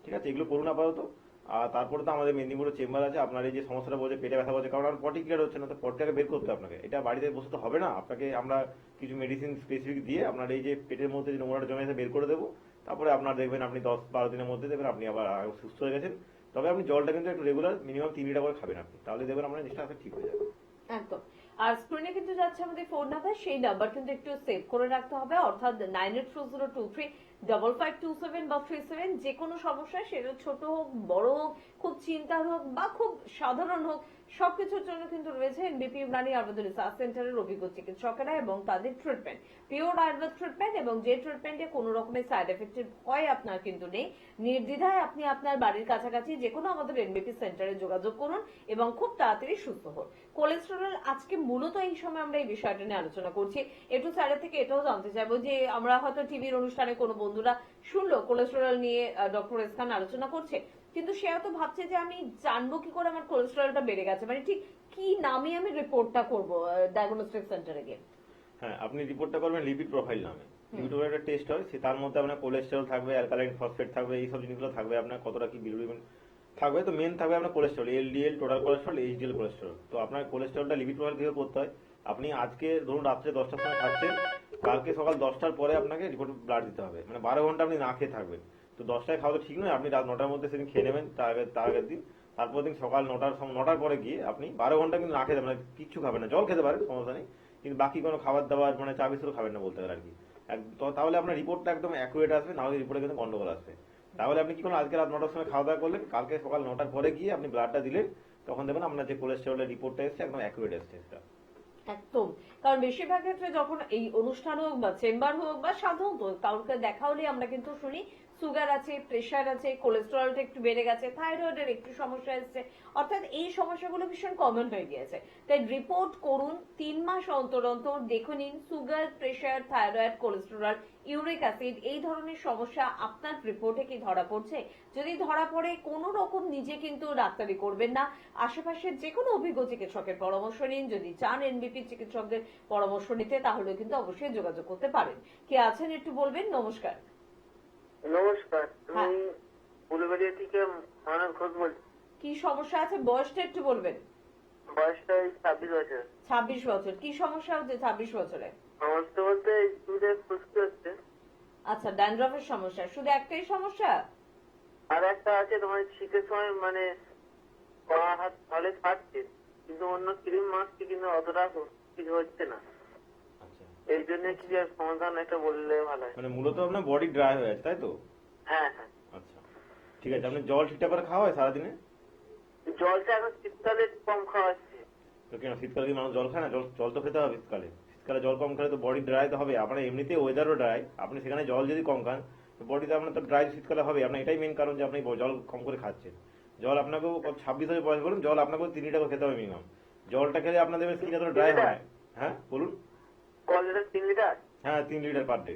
ঠিক আছে? এগুলো করুন আপাতত। আর তারপরে তো আমাদের মেদিনীপুরে চেম্বার আছে, আপনার এই যে সমস্যাটা বলছে পেটে ব্যথা বলছে, কারণ আমার পটি ক্লিয়ার হচ্ছে না, তো পটিটাকে বের করতে হবে আপনাকে। এটা বাড়িতে বসে তো হবে না, আপনাকে আমরা কিছু মেডিসিন স্পেসিফিক দিয়ে আপনার এই যে পেটের মধ্যে যে নোংরাটা জমে আছে বের করে দেবো। তারপরে আপনার দেখবেন আপনি 10-12 দিনের মধ্যে দেখবেন আপনি আবার সুস্থ হয়ে গেছেন। তবে আপনি জলটা কিন্তু একটু রেগুলার মিনিমাম 3 লিটার করে খাবেন আপনি, তাহলে দেখবেন আপনার জিনিসটা আসলে ঠিক হয়ে যাবে। একদম। আর স্ক্রিনে কিন্তু যাচ্ছে আমাদের ফোন নাম্বার, সেই নাম্বার কিন্তু একটু সেভ করে রাখতে হবে, অর্থাৎ 9840235527 বা 37। যে কোনো সমস্যা, সেটা ছোট হোক বড় হোক, খুব চিন্তার হোক বা খুব সাধারণ হোক, সবকিছুর জন্য কিন্তু রয়েছে এনবিপি ইমরানি আয়ুর্বেদ রিসার্চ সেন্টারের অভিজ্ঞ চিকিৎসকেরা এবং তাদের ট্রিটমেন্ট পিওর আয়ুর্বেদ ট্রিটমেন্ট, এবং যে ট্রিটমেন্টে কোনো রকমের সাইড এফেক্টের ভয় আপনার কিন্তু নেই। নির্দ্বিধায় আপনি আপনার বাড়ির কাছাকাছি যে কোনো আমাদের এনবিপি সেন্টারে যোগাযোগ করুন এবং খুব তাড়াতাড়ি সুস্থ হন। কোলেস্টেরল, আজকে মূলত এই সময় আমরা এই বিষয়টা নিয়ে আলোচনা করছি। একটু স্যারের থেকে এটাও জানতে চাইবো যে আমরা হয়তো টিভির অনুষ্ঠানে কোনো বন্ধুরা শুনলো কোলেস্টেরল নিয়ে ডক্টর এসখান আলোচনা করছে, কিন্তু সে হয়তো ভাবছে যে আমি জানবো কি করে আমার কোলেস্টেরলটা বেড়ে গেছে, মানে ঠিক কি নামে আমি রিপোর্টটা করবো ডায়াগনস্টিক সেন্টারে গিয়ে? হ্যাঁ, আপনি রিপোর্টটা করবেন লিপিড প্রোফাইল নামে। লিপিড প্রোফাইল একটা টেস্ট হয়, তার মধ্যে আপনার কোলেস্টেরল থাকবে, অ্যালকালাইন ফসফেট থাকবে, এইসব জিনিসগুলো থাকবে, আপনার কতটা কি বিলিরুবিন থাকবে। তো মেন থাকবে আপনার cholesterol, LDL, total cholesterol, HDL cholesterol. তো আপনার কোলেস্টেরলটা লিপিড প্রোফাইল কিভাবে করতে হয়, আপনি আজকে ধরুন রাত্রে 10টার সময় খাচ্ছেন, কালকে সকাল 10টার পরে আপনাকে রিপোর্ট ব্লাড দিতে হবে, মানে 12 ঘন্টা আপনি না খেয়ে থাকবেন। তো 10টায় খাওয়া তো ঠিক নয়, আপনি রাত 9টার মধ্যে সেদিন খেয়ে নেবেন, তার আগের দিন। তারপর দিন সকাল 9টার পরে গিয়ে আপনি 12 ঘন্টা কিন্তু না খেতে, মানে কিচ্ছু খাবেন না, জল খেতে পারেন সমস্যা নেই, কিন্তু বাকি কোনো খাবার দাবার মানে চা বিস্কুট খাবেন না বলতে গেলে আর কি। তাহলে আপনার রিপোর্টটা একদম অ্যাকুরেট আসবে, নাহলে রিপোর্টে কিন্তু গন্ডগোল আসবে। তাহলে আপনি কি করুন, আজকে রাত 9টার সময় খাওয়া দাওয়া করলেন, কালকে সকাল 9টার পরে গিয়ে আপনি ব্লাডটা দিলেন, তখন দেখবেন আপনার যে কোলেস্টেরলের রিপোর্টটা এসছে একদম অ্যাকুরেট এসছে সেটা। একদম। কারণ বেশিরভাগ ক্ষেত্রে যখন এই অনুষ্ঠান হোক বা চেম্বার হোক বা সাধারণত কাউকে দেখা হলে আমরা কিন্তু শুনি সুগার আছে, প্রেশার আছে, কোলেস্টেরলটা একটু বেড়ে গেছে, থাইরয়েডের একটু সমস্যা এসছে, অর্থাৎ এই সমস্যাগুলো ভীষণ কমন হয়ে গিয়েছে। তাই রিপোর্ট করুন 3 মাস অন্তর অন্তর, দেখে নিন sugar, pressure, thyroid, cholesterol, uric acid এই ধরনের সমস্যা আপনার রিপোর্টে কি ধরা পড়ছে। যদি ধরা পড়ে কোনো রকম নিজে কিন্তু ডাক্তারি করবেন না, আশেপাশের যে কোনো অভিজ্ঞ চিকিৎসকের পরামর্শ নিন। যদি চান এনবিপি চিকিৎসকদের পরামর্শ নিতে, তাহলে কিন্তু অবশ্যই যোগাযোগ করতে পারেন। কে আছেন একটু বলবেন? নমস্কার। নমস্কার, হ্যাঁ। আমি উলুবেড়িয়া থেকে মানব ঘোষ বলছি। কি সমস্যা আছে, বয়সটা একটু বলবেন? বয়সটা 26 বছর। 26 বছর। কি সমস্যা হচ্ছে 26 বছরে? সমস্যা বলতে চুলে খুশকি হচ্ছে, আচ্ছা, ড্যান্ড্রফের সমস্যা, শুধু একটাই সমস্যা? আর একটা আছে তোমার শীতের সময় মানে পা হাত ভালো ফাটছে, কিন্তু অন্য ক্রিম মাখছি কিন্তু অতটা কিছু হচ্ছে না। আচ্ছা, এই জন্য কি আর সমাধান একটা বললে ভালো হয়। মানে মূলত আপনার বডি ড্রাই হয়ে আছে তাই তো? হ্যাঁ হ্যাঁ, আচ্ছা, ঠিক আছে। আপনি জল ঠিকঠাক করে খাওয়া হয় সারাদিনে? জলটা এখন শীতকালে কম খাওয়া হচ্ছে। তো কেন শীতকালে কি মানুষ জল খায় না? জল জল তো খেতে হবে শীতকালে। শীতকালে জল কম খেলে তো বডি ড্রাই তো হবে, আপনার এমনিতে ওয়েদারও ড্রাই, আপনি সেখানে জল যদি কম খান তো বডিতে আপনার তো ড্রাই শীতকালে হবে। আপনার এটাই মেন কারণ যে আপনি জল কম করে খাচ্ছেন। জল আপনাকেও 26 বছর বয়স বলুন, জল আপনাকেও 3 লিটার করে খেতে হবে মিনিমাম। জলটা খেলে আপনাদের স্কিন এত ড্রাই হয়। হ্যাঁ বলুন। Call litre 3 litre? হ্যাঁ 3 লিটার পার ডে।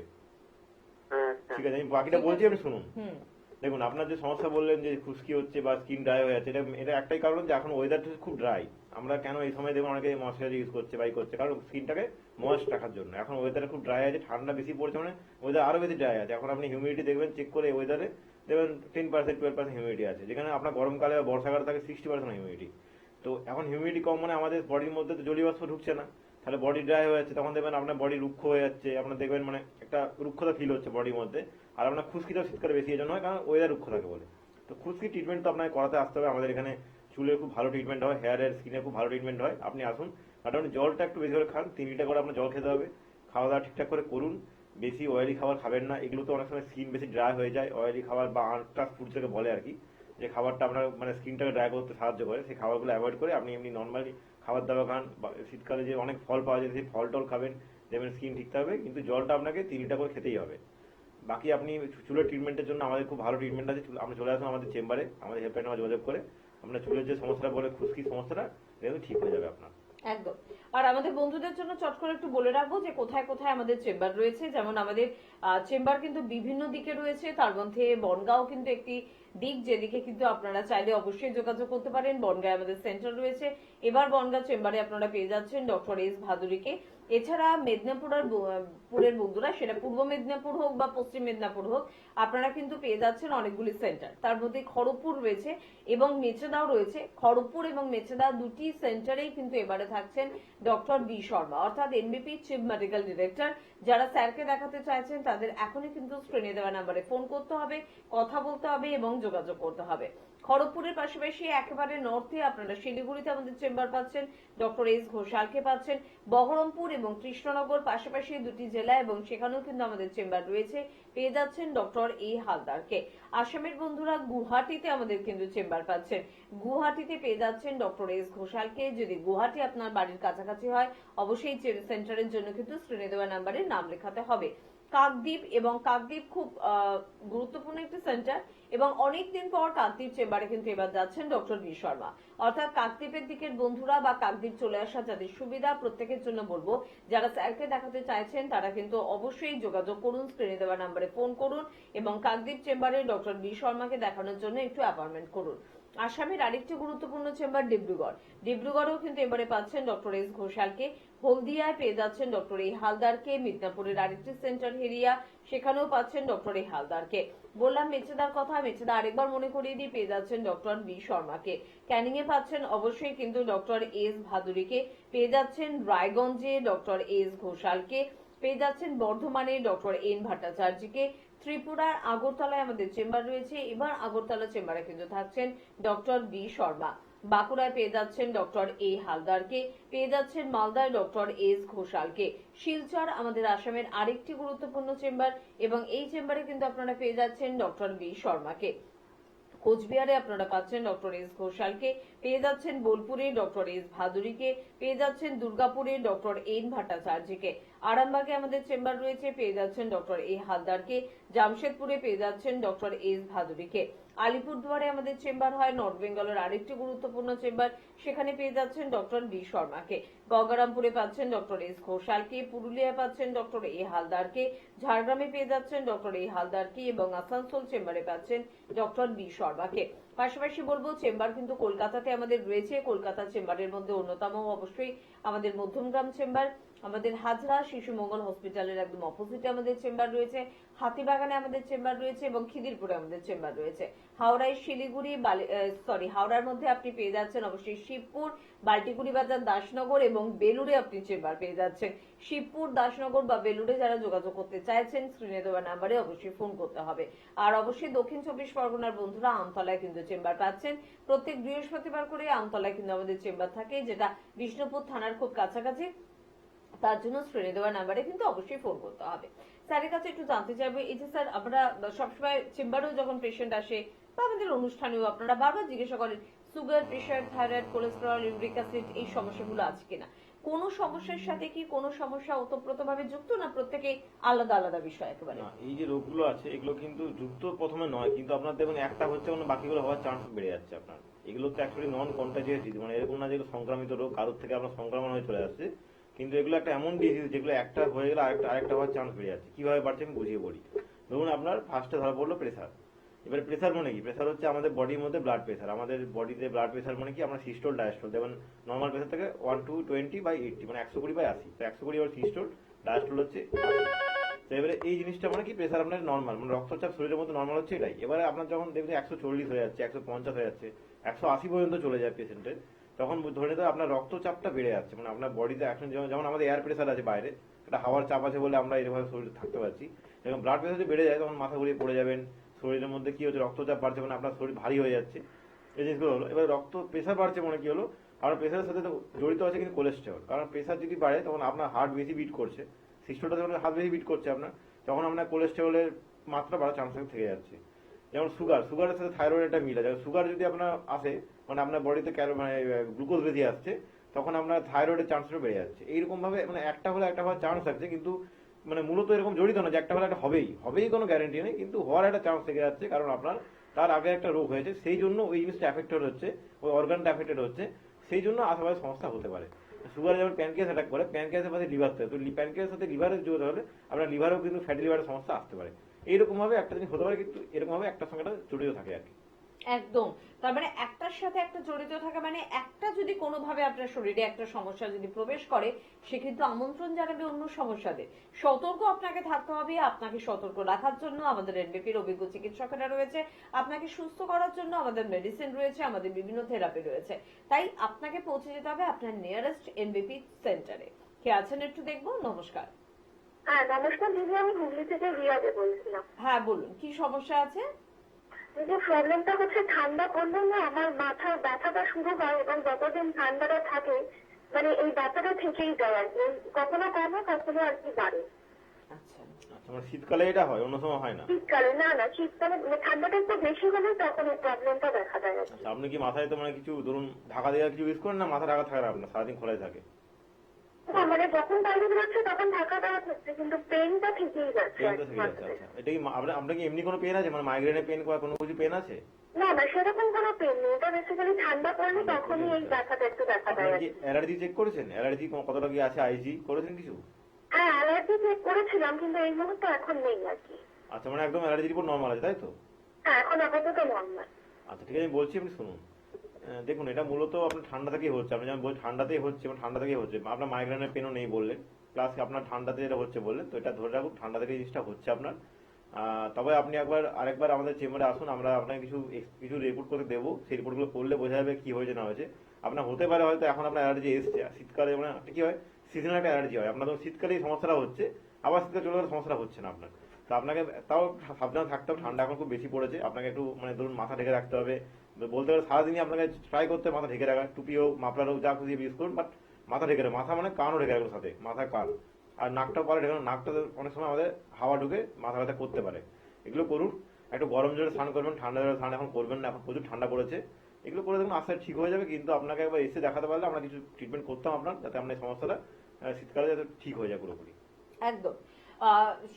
হ্যাঁ ঠিক আছে, আমি বাকিটা বলছি, আপনি শুনুন। হুম। দেখুন, আপনার যে সমস্যা বললেন যে খুশকি হচ্ছে বা স্কিন ড্রাই হয়ে যাচ্ছে, এটা একটাই কারণ যে এখন ওয়েদারটা খুব ড্রাই। আমরা কেন এই সময় দেখুন অনেকে ময়শ্চারাইজার ইউজ করছে বাই করছে, কারণ স্কিনটাকে ময়েস্ট রাখার জন্য। এখন ওয়েদার খুব ড্রাই আছে, ঠান্ডা বেশি পড়ছে, মানে ওয়েদার আরো বেশি ড্রাই আছে। এখন আপনি হিউমিডিটি দেখবেন চেক করে ওয়েদারে, দেখবেন 10% 12% হিউমিডিটি আছে, যেখানে আপনার গরমকালে বা বর্ষাকালে থাকে 60% হিউমিডিটি। তো এখন হিউমিডিটি কম মানে আমাদের বডির মধ্যে তো জলীয় বাষ্প ঢুকছে না, তাহলে বডি ড্রাই হয়ে যাচ্ছে। তখন দেখবেন আপনার বডি রুক্ষ হয়ে যাচ্ছে, আপনার দেখবেন মানে একটা রুক্ষতা ফিল হচ্ছে বডির মধ্যে। আর আপনার খুশকিটাও শীতকালে বেশি এই জন্য হয়, কারণ ওয়েদার রুক্ষ থাকে বলে। তো খুশকি ট্রিটমেন্ট তো আপনাকে করাতে আসতে হবে। আমাদের এখানে চুলের খুব ভালো ট্রিটমেন্ট হয়, হেয়ারের, স্কিনের খুব ভালো ট্রিটমেন্ট হয়। আপনি আসুন, আর আপনি জলটা একটু বেশি করে খান, 3 লিটার করে আপনার জল খেতে হবে। খাওয়া দাওয়া ঠিকঠাক করে করুন, বেশি অয়েলি খাবার খাবেন না। এগুলো তো অনেক সময় স্কিন বেশি ড্রাই হয়ে যায়, অয়েলি খাবার বা আনটাচ ফুড থেকে বলে আর কি, যে খাবারটা আপনার মানে স্কিনটাকে ড্রাই করতে সাহায্য করে, সেই খাবারগুলো অ্যাভয়েড করে আপনি এমনি নর্মালি খাবার দাবার খান। শীতকালে যে অনেক ফল পাওয়া যায় সেই ফল টল খাবেন, দেখবেন স্কিন ঠিক থাকবে। কিন্তু জলটা আপনাকে 3 লিটার করে খেতেই হবে। বাকি আপনি চুলের ট্রিটমেন্টের জন্য আমাদের খুব ভালো ট্রিটমেন্ট আছে, আপনি চলে আসুন আমাদের চেম্বারে, আমাদের হেল্পলাইন নাম্বার যোগাযোগ করে আপনার চুলের যে সমস্যাটা বলে খুশকি সমস্যাটা, দেখবেন ঠিক হয়ে যাবে আপনার। একদম। আর আমাদের বন্ধুদের জন্য চট করে একটু বলে রাখবো যে কোথায় কোথায় আমাদের চেম্বার রয়েছে। যেমন আমাদের চেম্বার কিন্তু বিভিন্ন দিকে রয়েছে, তার মধ্যে বনগাঁও কিন্তু একটি দিক, যেদিকে কিন্তু আপনারা চাইলে অবশ্যই যোগাযোগ করতে পারেন। বনগাঁয় আমাদের সেন্টার রয়েছে। এবার বনগাঁ চেম্বারে আপনারা পেয়ে যাচ্ছেন ডক্টর এস ভাদুরীকে। এছাড়া পুরের বন্ধুরা, সেটা পূর্ব মেদিনীপুর হোক বা পশ্চিম মেদিনীপুর হোক, আপনারা কিন্তু পেয়ে যাচ্ছেন অনেকগুলি সেন্টার। তার মধ্যে খড়গপুর রয়েছে এবং মেচেদাও রয়েছে। খড়গপুর এবং মেচেদা দুটি সেন্টারেই কিন্তু এবারে থাকছেন ডক্টর বি শর্মা, অর্থাৎ এনবিপি চিফ মেডিকেল ডিরেক্টর। যারা স্যারকে দেখাতে চাইছেন তাদের এখনই কিন্তু স্ক্রিনে দেওয়া নাম্বারে ফোন করতে হবে, কথা বলতে হবে এবং যোগাযোগ করতে হবে। খড়গপুরের পাশাপাশি একেবারে নর্থে আপনারা শিলিগুড়িতে আমাদের চেম্বার পাচ্ছেন, ডক্টর এস ঘোষালকে পাচ্ছেন। বহরমপুর এবং কৃষ্ণনগর পাশাপাশি দুটি জেলা এবং সেখানেও কিন্তু আমাদের চেম্বার রয়েছে, পেয়ে যাচ্ছেন ডক্টর এ হালদারকে। আসামের বন্ধুরা গুয়াহাটিতে আমাদের কিন্তু চেম্বার পাচ্ছেন, গুয়াহাটিতে পেয়ে যাচ্ছেন ডক্টর এস ঘোষালকে। যদি গুয়াহাটি আপনার বাড়ির কাছাকাছি হয় অবশ্যই সেন্টারের জন্য কিন্তু স্ক্রিনে দেওয়া নাম্বারে নাম লেখাতে হবে। কাকদ্বীপ খুব গুরুত্বপূর্ণ একটি সেন্টার এবং অনেকদিন পর কাকদ্বীপ চেম্বারে কিন্তু এবার যাচ্ছেন ডক্টর বি শর্মা। অর্থাৎ কাকদ্বীপের দিকের বন্ধুরা বা কাকদ্বীপ চলে আসা যাদের সুবিধা, প্রত্যেকের জন্য বলবো যারা স্যারকে দেখাতে চাইছেন তারা কিন্তু অবশ্যই যোগাযোগ করুন, স্ক্রিনে দেওয়া নাম্বারে ফোন করুন এবং কাকদ্বীপ চেম্বারে ডক্টর বি শর্মাকে দেখানোর জন্য একটু অ্যাপয়েন্টমেন্ট করুন। আসামের আরেকটি গুরুত্বপূর্ণ চেম্বার ডিব্রুগড়েও কিন্তু এবারে পাচ্ছেন ডক্টর এস ঘোষালকে। হলদিয়ায় পেয়ে যাচ্ছেন ডক্টর এ হালদারকে। মিদনাপুরের আরেকটি সেন্টার হেরিয়া, সেখানেও পাচ্ছেন ডক্টর এ হালদারকে। বললাম মেচেদার কথা, মেচেদা আরেকবার মনে করিয়ে দিয়ে পেয়ে যাচ্ছেন ডক্টর বি শর্মাকে। ক্যানিং এ পাচ্ছেন অবশ্যই কিন্তু ডক্টর এস ভাদুরীকে, পেয়ে যাচ্ছেন রায়গঞ্জে ডক্টর এস ঘোষালকে, পেয়ে যাচ্ছেন বর্ধমানে ডক্টর এন ভট্টাচার্যকে। ত্রিপুরার আগরতলায় আমাদের চেম্বার রয়েছে, এবার আগরতলা চেম্বারে কিন্তু থাকছেন ডক্টর বি শর্মা। বাঁকুড়ায় পেয়ে যাচ্ছেন ডক্টর এ হালদারকে, পেয়ে যাচ্ছেন মালদায় ডক্টর এস ঘোষালকে। শিলচর আমাদের আসামের আরেকটি গুরুত্বপূর্ণ চেম্বার এবং এই চেম্বারে কিন্তু আপনারা পেয়ে যাচ্ছেন ডক্টর বি শর্মাকে। কোচবিহারে আপনারা পাচ্ছেন ডক্টর এস ঘোষালকে, পেয়ে যাচ্ছেন বোলপুরে ডক্টর এস ভাদুরীকে, পেয়ে যাচ্ছেন দুর্গাপুরে ডক্টর এন ভট্টাচার্যকে। আরামবাগে আমাদের চেম্বার রয়েছে, পেয়ে যাচ্ছেন ডক্টর এ হালদারকে। জামশেদপুরে পেয়ে যাচ্ছেন ডক্টর এস ভাদুরীকে। আলিপুরদুয়ারে আমাদের চেম্বার হয়, নর্থ বেঙ্গলের আরেকটি গুরুত্বপূর্ণ চেম্বার, সেখানে পেয়ে যাচ্ছেন ডক্টর বি শর্মাকে। গঙ্গারামপুরে পাচ্ছেন ডক্টর এস ঘোষালকে, পুরুলিয়ায় পাচ্ছেন ডক্টর এ হালদারকে, ঝাড়গ্রামে পেয়ে যাচ্ছেন ডক্টর এ হালদারকে এবং আসানসোল চেম্বারে পাচ্ছেন ডক্টর বি শর্মাকে। পাশাপাশি বলবো চেম্বার কিন্তু কলকাতাতে আমাদের রয়েছে। কলকাতা চেম্বারের মধ্যে অন্যতম অবশ্যই আমাদের মধ্যমগ্রাম চেম্বার, আমাদের হাজরা শিশু মঙ্গল হসপিটালের একদম অপোজিটে আমাদের চেম্বার রয়েছে, হাতিবাগানে আমাদের চেম্বার রয়েছে এবং খিদিরপুরে আমাদের চেম্বার রয়েছে। হাওড়ায় শিলিগুড়ি হাওড়ার মধ্যে আপনি পেয়ে যাচ্ছেন অবশ্যই শিবপুর, বাল্টিকুড়ি বাজার, দাসনগর এবং বেলুড়ে আপনি চেম্বার পেয়ে যাচ্ছেন। শিবপুর, দাসনগর বা বেলুড়ে যারা যোগাযোগ করতে চাইছেন স্ক্রিনে দেওয়া নাম্বারে অবশ্যই ফোন করতে হবে। আর অবশ্যই দক্ষিণ 24 পরগনার বন্ধুরা আমতলায় কিন্তু চেম্বার পাচ্ছেন। প্রত্যেক বৃহস্পতিবার করে আমতলায় কিন্তু আমাদের চেম্বার থাকে, যেটা বিষ্ণুপুর থানার খুব কাছাকাছি। তার জন্য স্ক্রিনে দেওয়া নাম্বারে কিন্তু অবশ্যই ফোন করতে হবে। স্যারের কাছে একটু জানতে চাইবো, এই যে স্যার আমরা সবসময় চেম্বারেও যখন পেশেন্ট আসে বা আমাদের অনুষ্ঠানেও আপনারা বারবার জিজ্ঞাসা করেন sugar, pressure, thyroid, cholesterol, uric acid এই সমস্যাগুলো আছে কিনা। কোন সমস্যার সাথে কি কোন সমস্যা ওতপ্রোতভাবে যুক্ত, না প্রত্যেকে আলাদা আলাদা বিষয় একেবারে? না, এই যে রোগগুলো আছে এগুলো কিন্তু যুক্ত প্রথমে নয়, কিন্তু আপনার দেখবেন একটা হচ্ছে মানে বাকিগুলো হওয়ার চান্স বেড়ে যাচ্ছে আপনার। এগুলো তো অ্যাকচুয়ালি নন কন্টাজিয়াস ডিজিজ, মানে এরকম না যেগুলো সংক্রামিত রোগ কারোর থেকে আপনার সংক্রমণ হয়ে চলে আসছে, কিন্তু এগুলো একটা এমন ডিজিজ যেগুলো একটা হয়ে গেলে আরেকটা হওয়ার চান্স বেড়ে যাচ্ছে। কিভাবে বাড়ছে আমি বুঝিয়ে বলি। ধরুন আপনার ফার্স্টে ধরা পড়লো প্রেসার। এবার প্রেসার মানে কি? প্রেসার হচ্ছে আমাদের বডির মধ্যে ব্লাড প্রেসার। আমাদের বডিতে ব্লাড প্রেসার মানে কি, আমরা সিস্টোল ডায়াস্টোল, যেমন নর্মাল প্রেসার থেকে 1/20/80 মানে 120/80, তো 120 হল সিস্টোল, ডায়াস্টোল হচ্ছে 80। তো এবারে এই জিনিসটা মানে কি, প্রেসার আপনার নর্মাল, মানে রক্তচাপ শরীরের মধ্যে নর্মাল হচ্ছে এটাই। এবারে আপনার যখন দেখবেন 140 হয়ে যাচ্ছে, 150 হয়ে যাচ্ছে, 180 পর্যন্ত চলে যায় পেশেন্টের, তখন ধরে নিতে হবে আপনার রক্তচাপটা বেড়ে যাচ্ছে। মানে আপনার বডিতে এখন যেমন আমাদের এয়ার প্রেসার আছে বাইরে, একটা হাওয়ার চাপ আছে বলে আমরা এরকম শরীরে থাকতে পারছি, যখন ব্লাড প্রেসার যদি বেড়ে যায় তখন মাথা ঘুরিয়ে পড়ে যাবেন, শরীরের মধ্যে কি হচ্ছে রক্তচাপ বাড়ছে, মানে আপনার শরীর ভারী হয়ে যাচ্ছে, এই জিনিসগুলো হলো। এবার রক্ত প্রেসার বাড়ছে মানে কি হলো, কারণ প্রেসারের সাথে তো জড়িত আছে কিন্তু কোলেস্টেরল। কারণ প্রেসার যদি বাড়ে তখন আপনার হার্ট বেশি বিট করছে, সিস্টোলটা যখন হার্ট বেশি বিট করছে আপনার, তখন আপনার কোলেস্টেরলের মাত্রা বাড়ার চান্স থেকে যাচ্ছে। যেমন সুগারের সাথে থাইরয়েড একটা মিল আছে। সুগার যদি আপনার আসে, মানে আপনার বডিতে মানে গ্লুকোজ বেশি আসছে, তখন আপনার থাইরয়েডের চান্সটা বেড়ে যাচ্ছে। এইরকম ভাবে মানে একটা হলে একটা হওয়ার চান্স থাকছে, কিন্তু মানে মূলত এরকম জড়িত না যে একটা হলে একটা হবেই কোনো গ্যারেন্টি নেই, কিন্তু হওয়ার একটা চান্স থেকে যাচ্ছে, কারণ আপনার তার আগে একটা রোগ হয়েছে, সেই জন্য ওই জিনিসটা অ্যাফেক্টেড হচ্ছে, ওই অর্গানটা অ্যাফেক্টেড হচ্ছে, সেই জন্য আশেপাশে সমস্যা হতে পারে। সুগার যেমন প্যানক্রিয়াস অ্যাটাক করে, প্যানক্রিয়াসের সাথে লিভার থাকে, তো প্যানক্রিয়াসের সাথে লিভারের জোর হলে আপনার লিভারেও কিন্তু ফ্যাটি লিভারের সমস্যা আসতে পারে। এইরকম ভাবে একটা জিনিস হতে পারে, কিন্তু এরকম ভাবে একটা সঙ্গে একটা জড়িত থাকে আর কি। একদম। তার মানে একটার সাথে একটা জড়িত থাকা মানে একটা যদি কোনোভাবে আপনার শরীরে একটা সমস্যা যদি প্রবেশ করে, সে কিন্তু আমন্ত্রণ জানাবে অন্য সমস্যাদের। সতর্ক আপনাকে থাকতে হবে, আপনাকে সতর্ক রাখার জন্য আমাদের এনবিপির অভিজ্ঞ চিকিৎসকেরা রয়েছে, আপনাকে সুস্থ করার জন্য আমাদের মেডিসিন রয়েছে, আমাদের বিভিন্ন থেরাপি রয়েছে। তাই আপনাকে পৌঁছে যেতে হবে আপনার নিয়ারেস্ট এনবিপি সেন্টারে। কে আছেন একটু দেখবো। নমস্কার। হ্যাঁ নমস্কার দিদি, আমি হুগলি থেকে রিয়াদে বলছিলাম। হ্যাঁ বলুন, কি সমস্যা আছে? যে প্রবলেমটা হচ্ছে ঠান্ডা পড়লে না আমার মাথার ব্যথাটা শুরু হয়, এবং যতদিন ঠান্ডাটা থাকে মানে এই ব্যথাটা থেকেই যায় আর কি, কখনো কমে কখনো আর কি বাড়ে। আচ্ছা, আচ্ছা, মানে শীতকালে এটা হয়, অন্য সময় হয় না? শীতকালে না, শীতকালে মানে ঠান্ডাটা একটু বেশি হলে তখন এই প্রবলেমটা দেখা যায় আর কি। আচ্ছা, আপনি কি মাথায় তো মানে কিছু ধরুন ঢাকা দেওয়া কিছু ইউজ করেন না? মাথা ঢাকা থাকে না আপনার, সারাদিন খোলাই থাকে? না, মানে যখন বাইরে বেরোচ্ছে তখন ঢাকা দেওয়া হচ্ছে, কিন্তু পেনটা থেকেই যাচ্ছে আর পেনটা কি থেকে যাচ্ছে। মাথাতে। আচ্ছা, এটা কি আপনার কি এমনি কোনো পেন আছে, মানে মাইগ্রেনের পেন বা কোনো কিছু পেন আছে? না সেরকম কোনো পেন নেই, এটা বেসিক্যালি ঠান্ডা পড়লে তখনই এই ব্যথাটা একটু দেখা আপনার দেয় আর কি কি। অ্যালার্জি চেক করেছেন? অ্যালার্জি কতটা কি আছে, আইজি করেছেন কিছু? হ্যাঁ অ্যালার্জি চেক করেছিলাম, কিন্তু এই মুহূর্তে এখন নেই আর কি। আচ্ছা, মানে একদম অ্যালার্জি রিপোর্ট নর্মাল আছে, তাই তো? হ্যাঁ এখন আপাতত নর্মাল। আচ্ছা ঠিক আছে, আমি বলছি, আপনি শুনুন। দেখুন, এটা মূলত আপনার ঠান্ডা থেকেই হচ্ছে। আপনি যেমন বলছেন ঠান্ডাতেই হচ্ছে, এবং ঠান্ডা থেকেই হচ্ছে, আপনার মাইগ্রেনের পেনও নেই বললেন, প্লাস আপনার ঠান্ডাতে যেটা হচ্ছে বললেন, তো এটা ধরে রাখুন ঠান্ডা থেকে জিনিসটা হচ্ছে আপনার। তবে আপনি আরেকবার আমাদের চেম্বারে আসুন, আমরা আপনাকে কিছু রিপোর্ট করে দেবো, সেই রিপোর্টগুলো করলে বোঝা যাবে কি হয়েছে না হয়েছে। আপনার হতে পারে হয়তো এখন আপনার অ্যালার্জি এসছে, শীতকালে মানে কি হয়, সিজনাল একটা অ্যালার্জি হয় আপনার, তো শীতকালে এই সমস্যাটা হচ্ছে, আবার শীতকালে চলে গেলে সমস্যাটা হচ্ছে না আপনার। তো আপনাকে তাও সাবধানে থাকতে হবে, ঠান্ডা এখন খুব বেশি পড়েছে, আপনাকে একটু মানে ধরুন মাথা ঢেকে রাখতে হবে। বলতে গেলে সারাদিনই আপনাকে ট্রাই করতে হবে মাথা ঢেকে রাখা, টুপি হোক মাফলার হোক যা খুশি ইউজ করুন, বাট মাথা ঢেকে রাখা, মাথা মানে কানও ঢেকে রাখুন সাথে, মাথা কান আর নাকটাও পারে ঢেকে, নাকটা অনেক সময় আমাদের হাওয়া ঢুকে মাথা ব্যথা করতে পারে। এগুলো করুন, একটু গরম জলে স্নান করবেন, ঠান্ডা জলে স্নান এখন করবেন না, এখন প্রচুর ঠান্ডা পড়েছে। এগুলো করে দেখুন আস্তে ঠিক হয়ে যাবে, কিন্তু আপনাকে একবার এসে দেখাতে পারলে আমরা কিছু ট্রিটমেন্ট করতাম আপনার, যাতে আপনার সমস্যাটা শীতকালে যাতে ঠিক হয়ে যায় পুরোপুরি। একদম।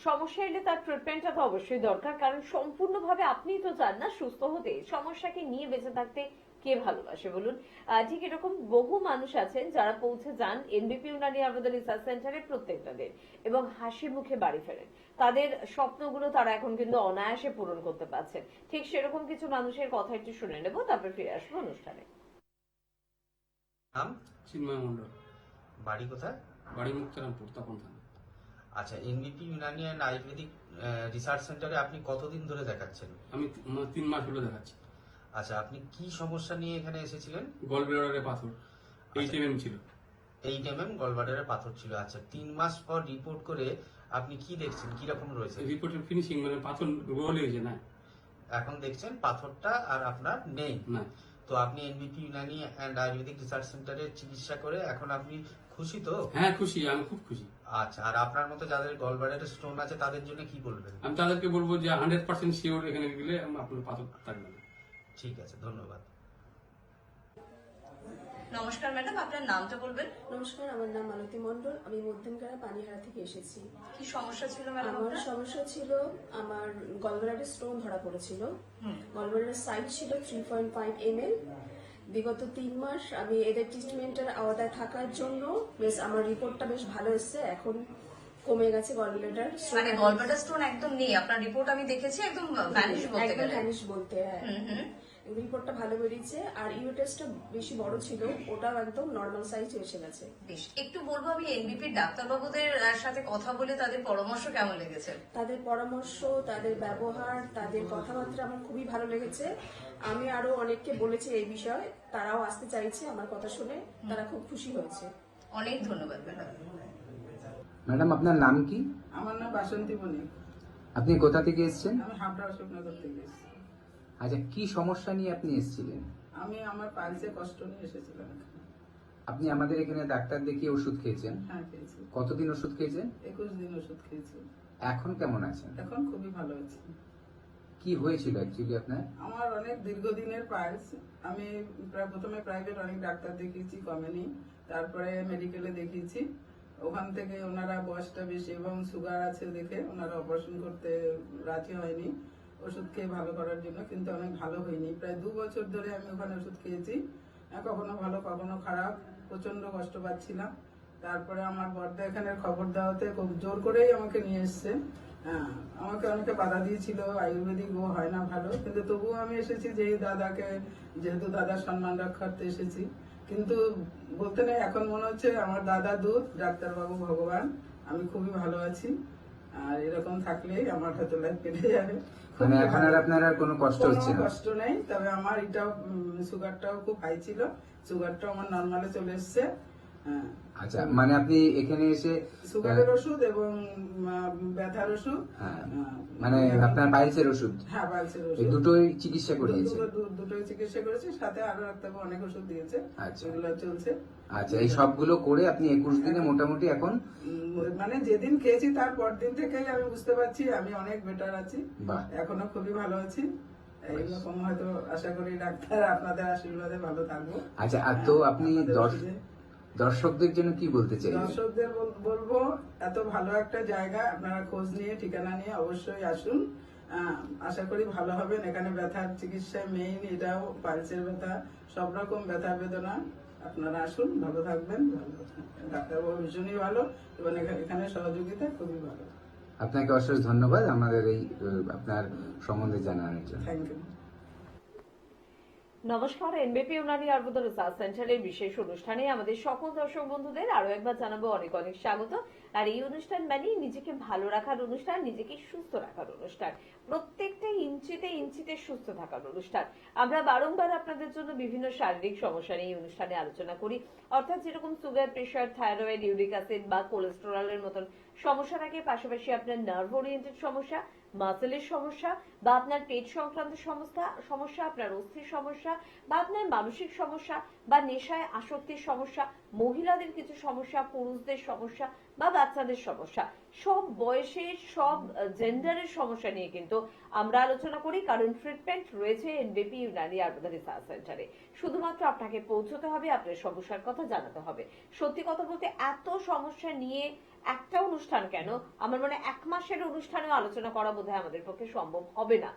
সমস্যা এলে তার ট্রিটমেন্টটা তো অবশ্যই দরকার, কারণ সম্পূর্ণভাবে আপনিই তো চান না সুস্থ হতে, সমস্যাকে নিয়ে বেঁচে থাকতে কে ভালোবাসে বলুন। ঠিক এরকম বহু মানুষ আছেন যারা পৌঁছে যান এনবিপি ইউনানি আয়ুর্বেদ রিসার্চ সেন্টারে প্রত্যেকটা দিন এবং হাসি মুখে বাড়ি ফেরেন। তাদের স্বপ্নগুলো তারা এখন কিন্তু অনায়াসে পূরণ করতে পারছেন। ঠিক সেরকম কিছু মানুষের কথা একটু শুনে নেব, তারপর ফিরে আসবো অনুষ্ঠানে। নাম? চিন্ময় মন্ডল। বাড়ি কোথায়? বাড়ি মুক্তারামপুর, তপন থানা। আচ্ছা, এনবিপি ইউনানি অ্যান্ড আয়ুর্বেদিক রিসার্চ সেন্টারে আপনি কতদিন ধরে দেখাচ্ছেন? আমি 3 মাস হলো দেখাচ্ছি। আচ্ছা, আপনি কি সমস্যা নিয়ে এখানে এসেছিলেন? গলব্লাডারে পাথর 8 mm ছিল। 8 mm গলব্লাডারে পাথর ছিল। আচ্ছা, 3 মাস পর রিপোর্ট করে আপনি কি দেখছেন, কি রকম রয়েছে? রিপোর্টের ফিনিশিং মানে পাথর রোল হয়েছে না, এখন দেখছেন পাথরটা আর আপনার নেই। না। তো আপনি এনবিপি ইউনানি অ্যান্ড আয়ুর্বেদিক রিসার্চ সেন্টারে চিকিৎসা করে এখন আপনি খুশি তো? হ্যাঁ খুশি, আমি খুব খুশি। আচ্ছা, আর আপনার মতো যাদের গলব্লাডারে স্টোন আছে তাদের জন্য কি বলবেন? আমি তাদেরকে বলবো যে 100% শিওর এখানে গেলে আপনার পাথর থাকবে না। ঠিক আছে, ধন্যবাদ। নমস্কার ম্যাডাম, আপনার নামটা বলবেন? নমস্কার, আমার নাম মালতী মণ্ডল। আমি মধ্যমগ্রাম পানিহারা থেকে এসেছি। কি সমস্যা ছিল ম্যাডাম? আমার সমস্যা ছিল, আমার গলব্লাডারে স্টোন ধরা পড়েছিল। গলব্লাডারের সাইজ ছিল 3.5 mm। বিগত 3 মাস আমি এদের ট্রিটমেন্টের আওতায় থাকার জন্য বেশ আমার রিপোর্টটা বেশ ভালো এসেছে। এখন কমে গেছে গলব্লাডার, মানে গলব্লাডার স্টোন একদম নেই আপনার, রিপোর্ট আমি দেখেছি, একদম ভ্যানিশ বলতে একদম গেলে। ভ্যানিশ বলতে, হ্যাঁ। রিপোর্টটা ভালো বেরিয়েছে। আর ইউটেসটা বেশি বড় ছিল, ওটাও একদম নর্মাল সাইজ এসে গেছে। বেশ, একটু বলবো আমি এনবিপির ডাক্তারবাবুদের সাথে কথা বলে তাদের পরামর্শ কেমন লেগেছে? তাদের পরামর্শ, তাদের ব্যবহার, তাদের কথাবার্তা আমার খুবই ভালো লেগেছে। আমি আরো অনেককে বলেছি এই বিষয়ে, তারাও আসতে চাইছে আমার কথা শুনে, তারা খুব খুশি হয়েছে। অনেক ধন্যবাদ ম্যাডাম। ম্যাডাম, আপনার নাম কি? আমার নাম বাসন্তী বণিক। আপনি কোথা থেকে এসেছেন? আমি হাবড়া অশোকনগর থেকে এসেছি। আচ্ছা, কি সমস্যা নিয়ে আপনি এসেছিলেন? আমি আমার পালসে কষ্ট নিয়ে এসেছিলাম এখানে। আপনি আমাদের এখানে ডাক্তার দেখিয়ে ওষুধ খেয়েছেন? হ্যাঁ খেয়েছি, কতদিন ওষুধ খেয়েছেন? 21 দিন ওষুধ খেয়েছি। এখন কেমন আছেন? এখন খুবই ভালো আছি। কি হয়েছিল অ্যাকচুয়ালি আপনার? আমার অনেক দীর্ঘদিনের পালস। আমি প্রথমে প্রাইভেট অনেক ডাক্তার দেখিয়েছি, কমেনি। তারপরে মেডিকেলে দেখিয়েছি, ওখান থেকে ওনারা বয়সটা বেশি এবং সুগার আছে দেখে ওনারা অপারেশন করতে রাজি হয়নি ওষুধ খেয়ে ভালো করার জন্য, কিন্তু অনেক ভালো হয়নি। প্রায় 2 বছর ধরে আমি ওখানে ওষুধ খেয়েছি, কখনো ভালো কখনো খারাপ। প্রচন্ড কষ্ট পাচ্ছিলাম। তারপরে আমার বড়দা এখানে খবর দেওয়াতে খুব জোর করেই আমাকে নিয়ে এসছে। হ্যাঁ, আমাকে অনেকে বাধা দিয়েছিল, আয়ুর্বেদিক ও হয় না ভালো, কিন্তু তবুও আমি এসেছি যেহেতু দাদার সম্মান রক্ষার্থে এসেছি। কিন্তু বলতে নেই, এখন মনে হচ্ছে আমার দাদা দূত, ডাক্তারবাবু ভগবান, আমি খুবই ভালো আছি। আর এরকম থাকলেই আমার হয়তো লাইফ কেটে যাবে। মানে এখন আর আপনার আর কোনো কষ্ট কোনো হচ্ছে না? কষ্ট নেই, তবে আমার এটাও সুগারটাও খুব হাই ছিল, সুগারটাও আমার নর্মালে চলে এসছে। হ্যাঁ, আচ্ছা, মানে আপনি এখানে এসে সুগারের ওষুধ এবং ব্যথার ওষুধ, হ্যাঁ, মানে আপনার পাইলসের ওষুধ, হ্যাঁ পালসের এই ওষুধ, দুটোই চিকিৎসা করিয়েছেন? দুটোই চিকিৎসা করেছি, সাথে আরো ডাক্তারবাবু অনেক ওষুধ দিয়েছে, আচ্ছা। এগুলো চলছে। আচ্ছা, এই সবগুলো করে আপনি 21 দিনে মোটামুটি এখন মানে যেদিন খেয়েছি তার পর দিন থেকেই আমি বুঝতে পারছি আমি অনেক বেটার আছি, বাহ। এখনো খুবই ভালো আছি। এইরকম হয়তো আশা করি ডাক্তার আপনাদের আশীর্বাদে ভালো থাকবো। আচ্ছা, আর তো আপনি আপনাদের ওষুধে- দর্শকদের জন্য কি বলতে চাইবেন? দর্শকদের বলবো, এত ভালো একটা জায়গা, আপনারা খোঁজ নিয়ে ঠিকানা নিয়ে অবশ্যই আসুন। আশা করি ভালো হবেন। এখানে ব্যথার চিকিৎসায় মেইন এটাও, পালসের ব্যথা, সব রকম ব্যথা বেদনা। আপনারা আসুন, ভালো থাকবেন। ডাক্তারবাবু ভীষণই ভালো এবং এখানে সহযোগিতা খুবই ভালো। আপনাকে অশেষ ধন্যবাদ আমাদের এই আপনার সম্বন্ধে জানানোর জন্য। Thank you. নমস্কার, এনবিপি ইউনানি আয়ুর্বেদ রিসার্চ সেন্টারের বিশেষ অনুষ্ঠানে আমাদের সকল দর্শক বন্ধুদের আরো একবার জানাবো অনেক অনেক স্বাগত। আর এই অনুষ্ঠান মানে নিজেকে ভালো রাখার অনুষ্ঠান, নিজেকে সুস্থ রাখার অনুষ্ঠান, প্রত্যেকটা ইঞ্চিতে ইঞ্চিতে সুস্থ থাকার অনুষ্ঠান। আমরা বারংবার আপনাদের জন্য বিভিন্ন শারীরিক সমস্যা নিয়ে এই অনুষ্ঠানে আলোচনা করি, অর্থাৎ যেরকম sugar, pressure, thyroid, uric acid বা কোলেস্টেরলের মতন সমস্যা থাকে, পাশাপাশি আপনার নার্ভ ওরিয়েন্টেড সমস্যা, মাসেলের সমস্যা বা আপনার পেট সংক্রান্ত সমস্যা, আপনার অস্থির সমস্যা বা আপনার মানসিক সমস্যা বা নেশায় আসক্তির সমস্যা, মহিলাদের কিছু সমস্যা, পুরুষদের সমস্যা বা বাচ্চাদের সমস্যা, সব বয়সের সব জেন্ডারের সমস্যা নিয়ে কিন্তু আমরা আলোচনা করি, কারণ ট্রিটমেন্ট রয়েছে এনবিপি ইউনানি আয়ুর্বেদ রিসার্চ সেন্টারে। শুধুমাত্র আপনাকে পৌঁছতে হবে, আপনার সমস্যার কথা জানাতে হবে। সত্যি কথা বলতে এত সমস্যা নিয়ে একটা অনুষ্ঠান কেন, আমার মনে 1 মাসের অনুষ্ঠানেও আলোচনা করা বোধহয় আমাদের পক্ষে সম্ভব হবে না,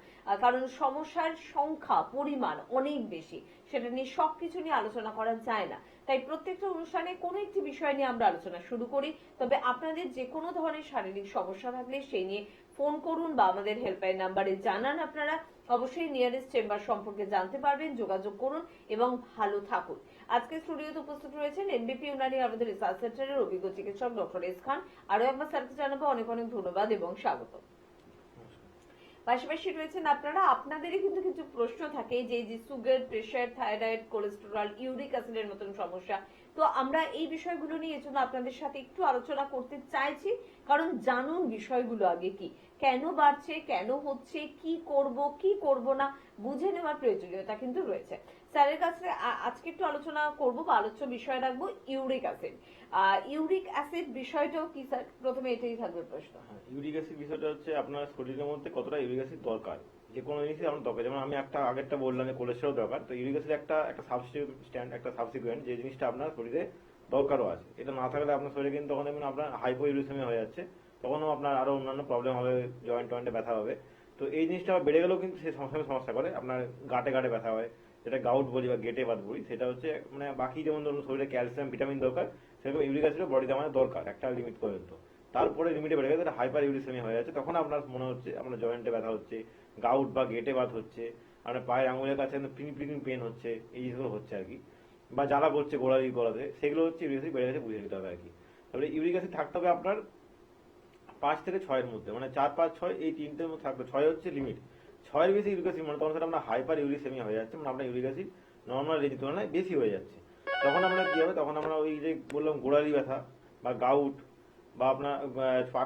কারণ সমস্যার সংখ্যা পরিমাণ অনেক বেশি, সেটা নিয়ে সবকিছু নিয়ে আলোচনা করা যায় না। তাই প্রত্যেকটা অনুষ্ঠানে কোনো একটি বিষয় নিয়ে আমরা আলোচনা শুরু করি। তবে আপনাদের যে কোনো ধরনের শারীরিক সমস্যা থাকলে সেই নিয়ে ফোন করুন বা আমাদের হেল্পলাইন নাম্বারে জানান। আপনারা অবশ্যই নিয়ারেস্ট চেম্বার সম্পর্কে জানতে পারবেন, যোগাযোগ করুন এবং ভালো থাকুন। আজকে স্টুডিওতে উপস্থিত রয়েছেন এনবিপি ইউনানি আয়ুর্বেদ রিসার্চ সেন্টারের অভিজ্ঞ চিকিৎসক ডক্টর এস খান। আরো একবার স্যারকে জানাবো অনেক অনেক ধন্যবাদ এবং স্বাগত। পাশাপাশি রয়েছেন আপনারা, আপনাদেরই কিন্তু কিছু প্রশ্ন থাকে যে sugar, pressure, thyroid, cholesterol, uric অ্যাসিডের মতন সমস্যা। তো আমরা এই বিষয়গুলো নিয়ে এজন্য আপনাদের সাথে একটু আলোচনা করতে চাইছি, কারণ জানুন বিষয়গুলো আগে কি, কেন বাড়ছে, কেন হচ্ছে, কি করব না, বুঝে নেওয়ার প্রয়োজনীয়তা কিন্তু রয়েছে। স্যারের কাছে আজকে একটু আলোচনা করব বা আলোচ্য বিষয় রাখবো ইউরিক অ্যাসিড। ইউরিক অ্যাসিড বিষয়টাও কি স্যার? প্রথমে এটাই থাকবে প্রশ্ন। ইউরিক অ্যাসিড বিষয়টা হচ্ছে আপনার শরীরের মধ্যে কতটা ইউরিক অ্যাসিড দরকার, যে কোনো জিনিসই আমার দরকার। যেমন আমি আগেরটা বললাম যে কোলেস্টেরল দরকার, তো ইউরিক অ্যাসিড একটা সাবস্টিটিউয়েন্ট যে জিনিসটা আপনার শরীরে দরকারও আছে। এটা না থাকলে আপনার শরীরে কিন্তু তখন আপনার হাইপোইউরিসেমিয়া হয়ে যাচ্ছে, তখনও আপনার আরো অন্যান্য প্রবলেম হবে, জয়েন্টে ব্যথা হবে। তো এই জিনিসটা বেড়ে গেলেও কিন্তু সেই সমস্যা করে, আপনার গাটে ব্যথা হয়, যেটা গাউট বলি বা গেটে বাত বলি। সেটা হচ্ছে মানে বাকি যেমন ধরুন শরীরে ক্যালসিয়াম, ভিটামিন দরকার, সেরকম ইউরিক অ্যাসিডও বডিতে আমাদের দরকার একটা লিমিট পর্যন্ত। তারপরে লিমিটে বেড়ে গেছে, হাইপার ইউরিসেমিয়া হয়ে যাচ্ছে, তখন আপনার মনে হচ্ছে আপনার জয়েন্টে ব্যথা হচ্ছে, গাউট বা গেটে বাত হচ্ছে, আপনার পায়ের আঙুলের কাছে প্রিকিং পেন হচ্ছে, এই জিনিসগুলো হচ্ছে আর কি, বা জ্বালা করছে গোড়াতে, সেগুলো হচ্ছে ইউরিক অ্যাসিড বেড়ে গেছে, বুঝে নিতে হবে আর কি। তাহলে ইউরিক অ্যাসিড থাকতে হবে আপনার 5 থেকে 6 এর মধ্যে, মানে 4, 5, 6 এই তিনটের মধ্যে থাকবে। 6 হচ্ছে লিমিট, 6 এর বেশি ইউরিক অ্যাসিড মানে তখন সেটা আপনার হাইপার ইউরিসেমিয়া হয়ে যাচ্ছে, মানে আপনার ইউরিক অ্যাসিড নর্মাল রেঞ্জের তুলনায় বেশি হয়ে যাচ্ছে। তখন আমরা কি হবে, তখন আমরা ওই যে বললাম গোড়ালি ব্যথা বা গাউট বা আপনার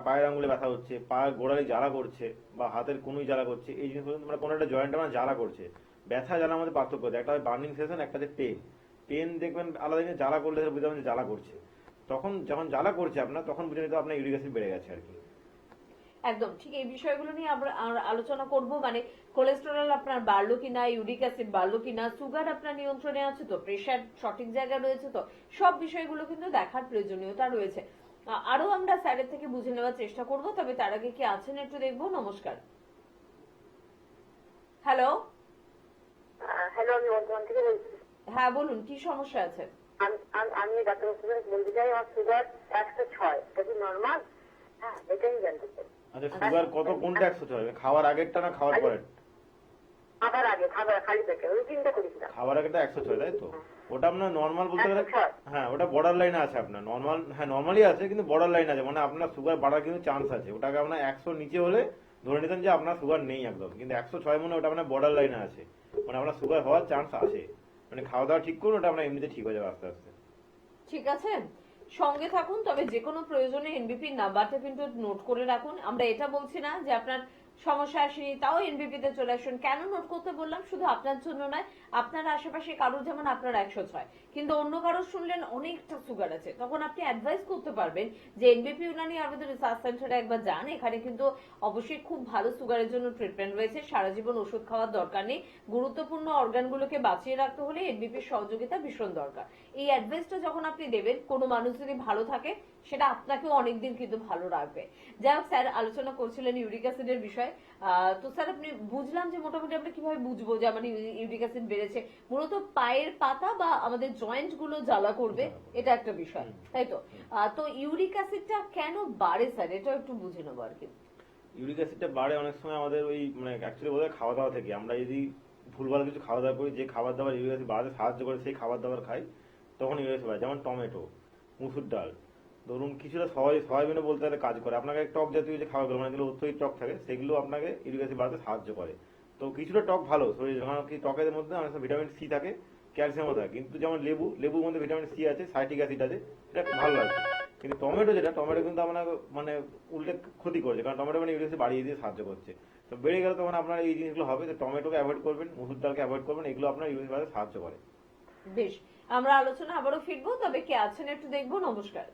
পায়ের আঙুলে ব্যথা হচ্ছে, পায়ের গোড়ালি জ্বালা করছে বা হাতের কুনুই জ্বালা করছে, এই জিনিসগুলো মানে কোনো একটা জয়েন্ট আমার জ্বালা করছে। ব্যথা জ্বালা আমাদের পার্থক্য আছে, একটা বার্নিং সেশন, একটা যে পেন দেখবেন আলাদা জিনিস, জ্বালা করলে বুঝতে পারবেন যে জ্বালা করছে। তখন যখন জ্বালা করছে আপনার, তখন বুঝে নিতে আপনার ইউরিক অ্যাসিড বেড়ে গেছে আর কি। একদম ঠিক, এই বিষয়গুলো নিয়ে আমরা আলোচনা করব। মানে কোলেস্টেরল আপনার বাড়লো কিনা, ইউরিক অ্যাসিড বাড়লো কিনা, সুগার আপনার নিয়ন্ত্রণে আছে তো, প্রেশার সঠিক জায়গায় রয়েছে তো, সব বিষয়গুলো কিন্তু দেখার প্রয়োজনীয়তা রয়েছে। আরো আমরা স্যারের থেকে বুঝে নেওয়ার চেষ্টা করব, তবে তার আগে কি আছেন একটু দেখবো। নমস্কার। হ্যালো। হ্যালো, আমি বর্ধমান থেকে বলছি। হ্যাঁ বলুন, কি সমস্যা আছে? আমি ডাক্তার বলতে চাই আমার সুগার 106, এটা কি নর্মাল? হ্যাঁ, এটাই জানতে চাই। আচ্ছা সুগার কত, কোনটা 106? খাওয়ার আগেরটা না খাওয়ার পরের? খাবার আগে, খাবার খালি পেটে রুটিনটা করেছিলাম। খাবার আগেটা 106, তাই তো? ওটা আপনার নর্মাল বলতে গেলে 106। হ্যাঁ, ওটা বর্ডার লাইনে আছে আপনার। নর্মাল, হ্যাঁ নর্মালি আছে, কিন্তু বর্ডার লাইন আছে, মানে আপনার সুগার বাড়ার কিন্তু চান্স আছে। ওটাকে আপনার 100 নিচে হলে ধরে নিতেন যে আপনার সুগার নেই একদম, কিন্তু 106 মানে ওটা আপনার বর্ডার লাইনে আছে, মানে আপনার সুগার হওয়ার চান্স আছে। মানে খাওয়া দাওয়া ঠিক করুন, ওটা আপনার এমনিতে ঠিক হয়ে যাবে আস্তে আস্তে। ঠিক আছে, সঙ্গে থাকুন। তবে যে কোনো প্রয়োজনে এনবিপির নাম্বারটা কিন্তু নোট করে রাখুন। আমরা এটা বলছি না যে আপনার সমস্যা আসেনি তাও এনবিপি তে চলে আসুন। কেন নোট করতে বললাম, শুধু আপনার জন্য নয়, আপনার আশেপাশে কারোর যেমন আপনার 106 কিন্তু অন্য কারো শুনলেন অনেকটা সুগার আছে, তখন আপনি অ্যাডভাইস করতে পারবেন যে এনবিপি ইউনানি আয়ুর্বেদ রিসার্চ সেন্টারে একবার যান। এখানে কিন্তু অবশ্যই খুব ভালো সুগারের জন্য ট্রিটমেন্ট রয়েছে, সারা জীবন ওষুধ খাওয়ার দরকার নেই। গুরুত্বপূর্ণ অর্গানগুলোকে বাঁচিয়ে রাখতে হলে এনবিপির সহযোগিতা ভীষণ দরকার। এই অ্যাডভাইসটা যখন আপনি দেবেন, কোনো মানুষ যদি ভালো থাকে সেটা আপনাকেও অনেকদিন কিন্তু ভালো রাখবে। যাই হোক, স্যার আলোচনা করছিলেন ইউরিক অ্যাসিডের বিষয়। তো স্যার আপনি বুঝলাম যে মোটামুটি আমরা কিভাবে বুঝবো যে আমার ইউরিক অ্যাসিড বেড়েছে? মূলত পায়ের পাতা বা আমাদের জয়েন্ট গুলো জ্বালা করবে, এটা একটা বিষয়, তাই তো? তো ইউরিক অ্যাসিডটা কেন বাড়ে স্যার, এটা একটু বুঝে নেবো আর কি। ইউরিক অ্যাসিডটা বাড়ে অনেক সময় আমাদের ওই মানে অ্যাকচুয়ালি বোধহয় খাওয়া দাওয়া থেকে। আমরা যদি ভুলভাল কিছু খাওয়া দাওয়া করি, যে খাবার দাবার ইউরিক অ্যাসিড বাড়াতে সাহায্য করে সেই খাবার দাবার খাই, তখন ইউরিক অ্যাসিড বাড়ে। যেমন টমেটো, মুসুর ডাল, ধরুন কিছুটা সয়াবিনও বলতে গেলে কাজ করে। আপনাকে টক জাতীয় যে খাবারগুলো, মানে যেগুলো অত্যধিক টক থাকে, সেগুলো আপনাকে ইউরিক অ্যাসিড বাড়াতে সাহায্য করে। তো কিছুটা টক ভালো শরীরে, কারণ কি টকের মধ্যে অনেক ভিটামিন সি থাকে, ক্যালসিয়ামও থাকে। কিন্তু যেমন লেবুর মধ্যে ভিটামিন সি আছে, সাইট্রিক অ্যাসিড আছে, এটা ভালো লাগে। কিন্তু টমেটো কিন্তু আপনার মানে উল্টে ক্ষতি করছে, কারণ টমেটো মানে ইউরিক অ্যাসিড বাড়িয়ে দিয়ে সাহায্য করছে। তো বেড়ে গেলে তখন আপনার এই জিনিসগুলো হবে। তো টমেটোকে অ্যাভয়েড করবেন, মুসুর ডালকে অ্যাভয়েড করবেন, এগুলো আপনার ইউরিক অ্যাসিড বাড়াতে সাহায্য করে। বেশ, আমরা আলোচনা আবারও ফিরবো, তবে কে আছেন একটু দেখবো। নমস্কার।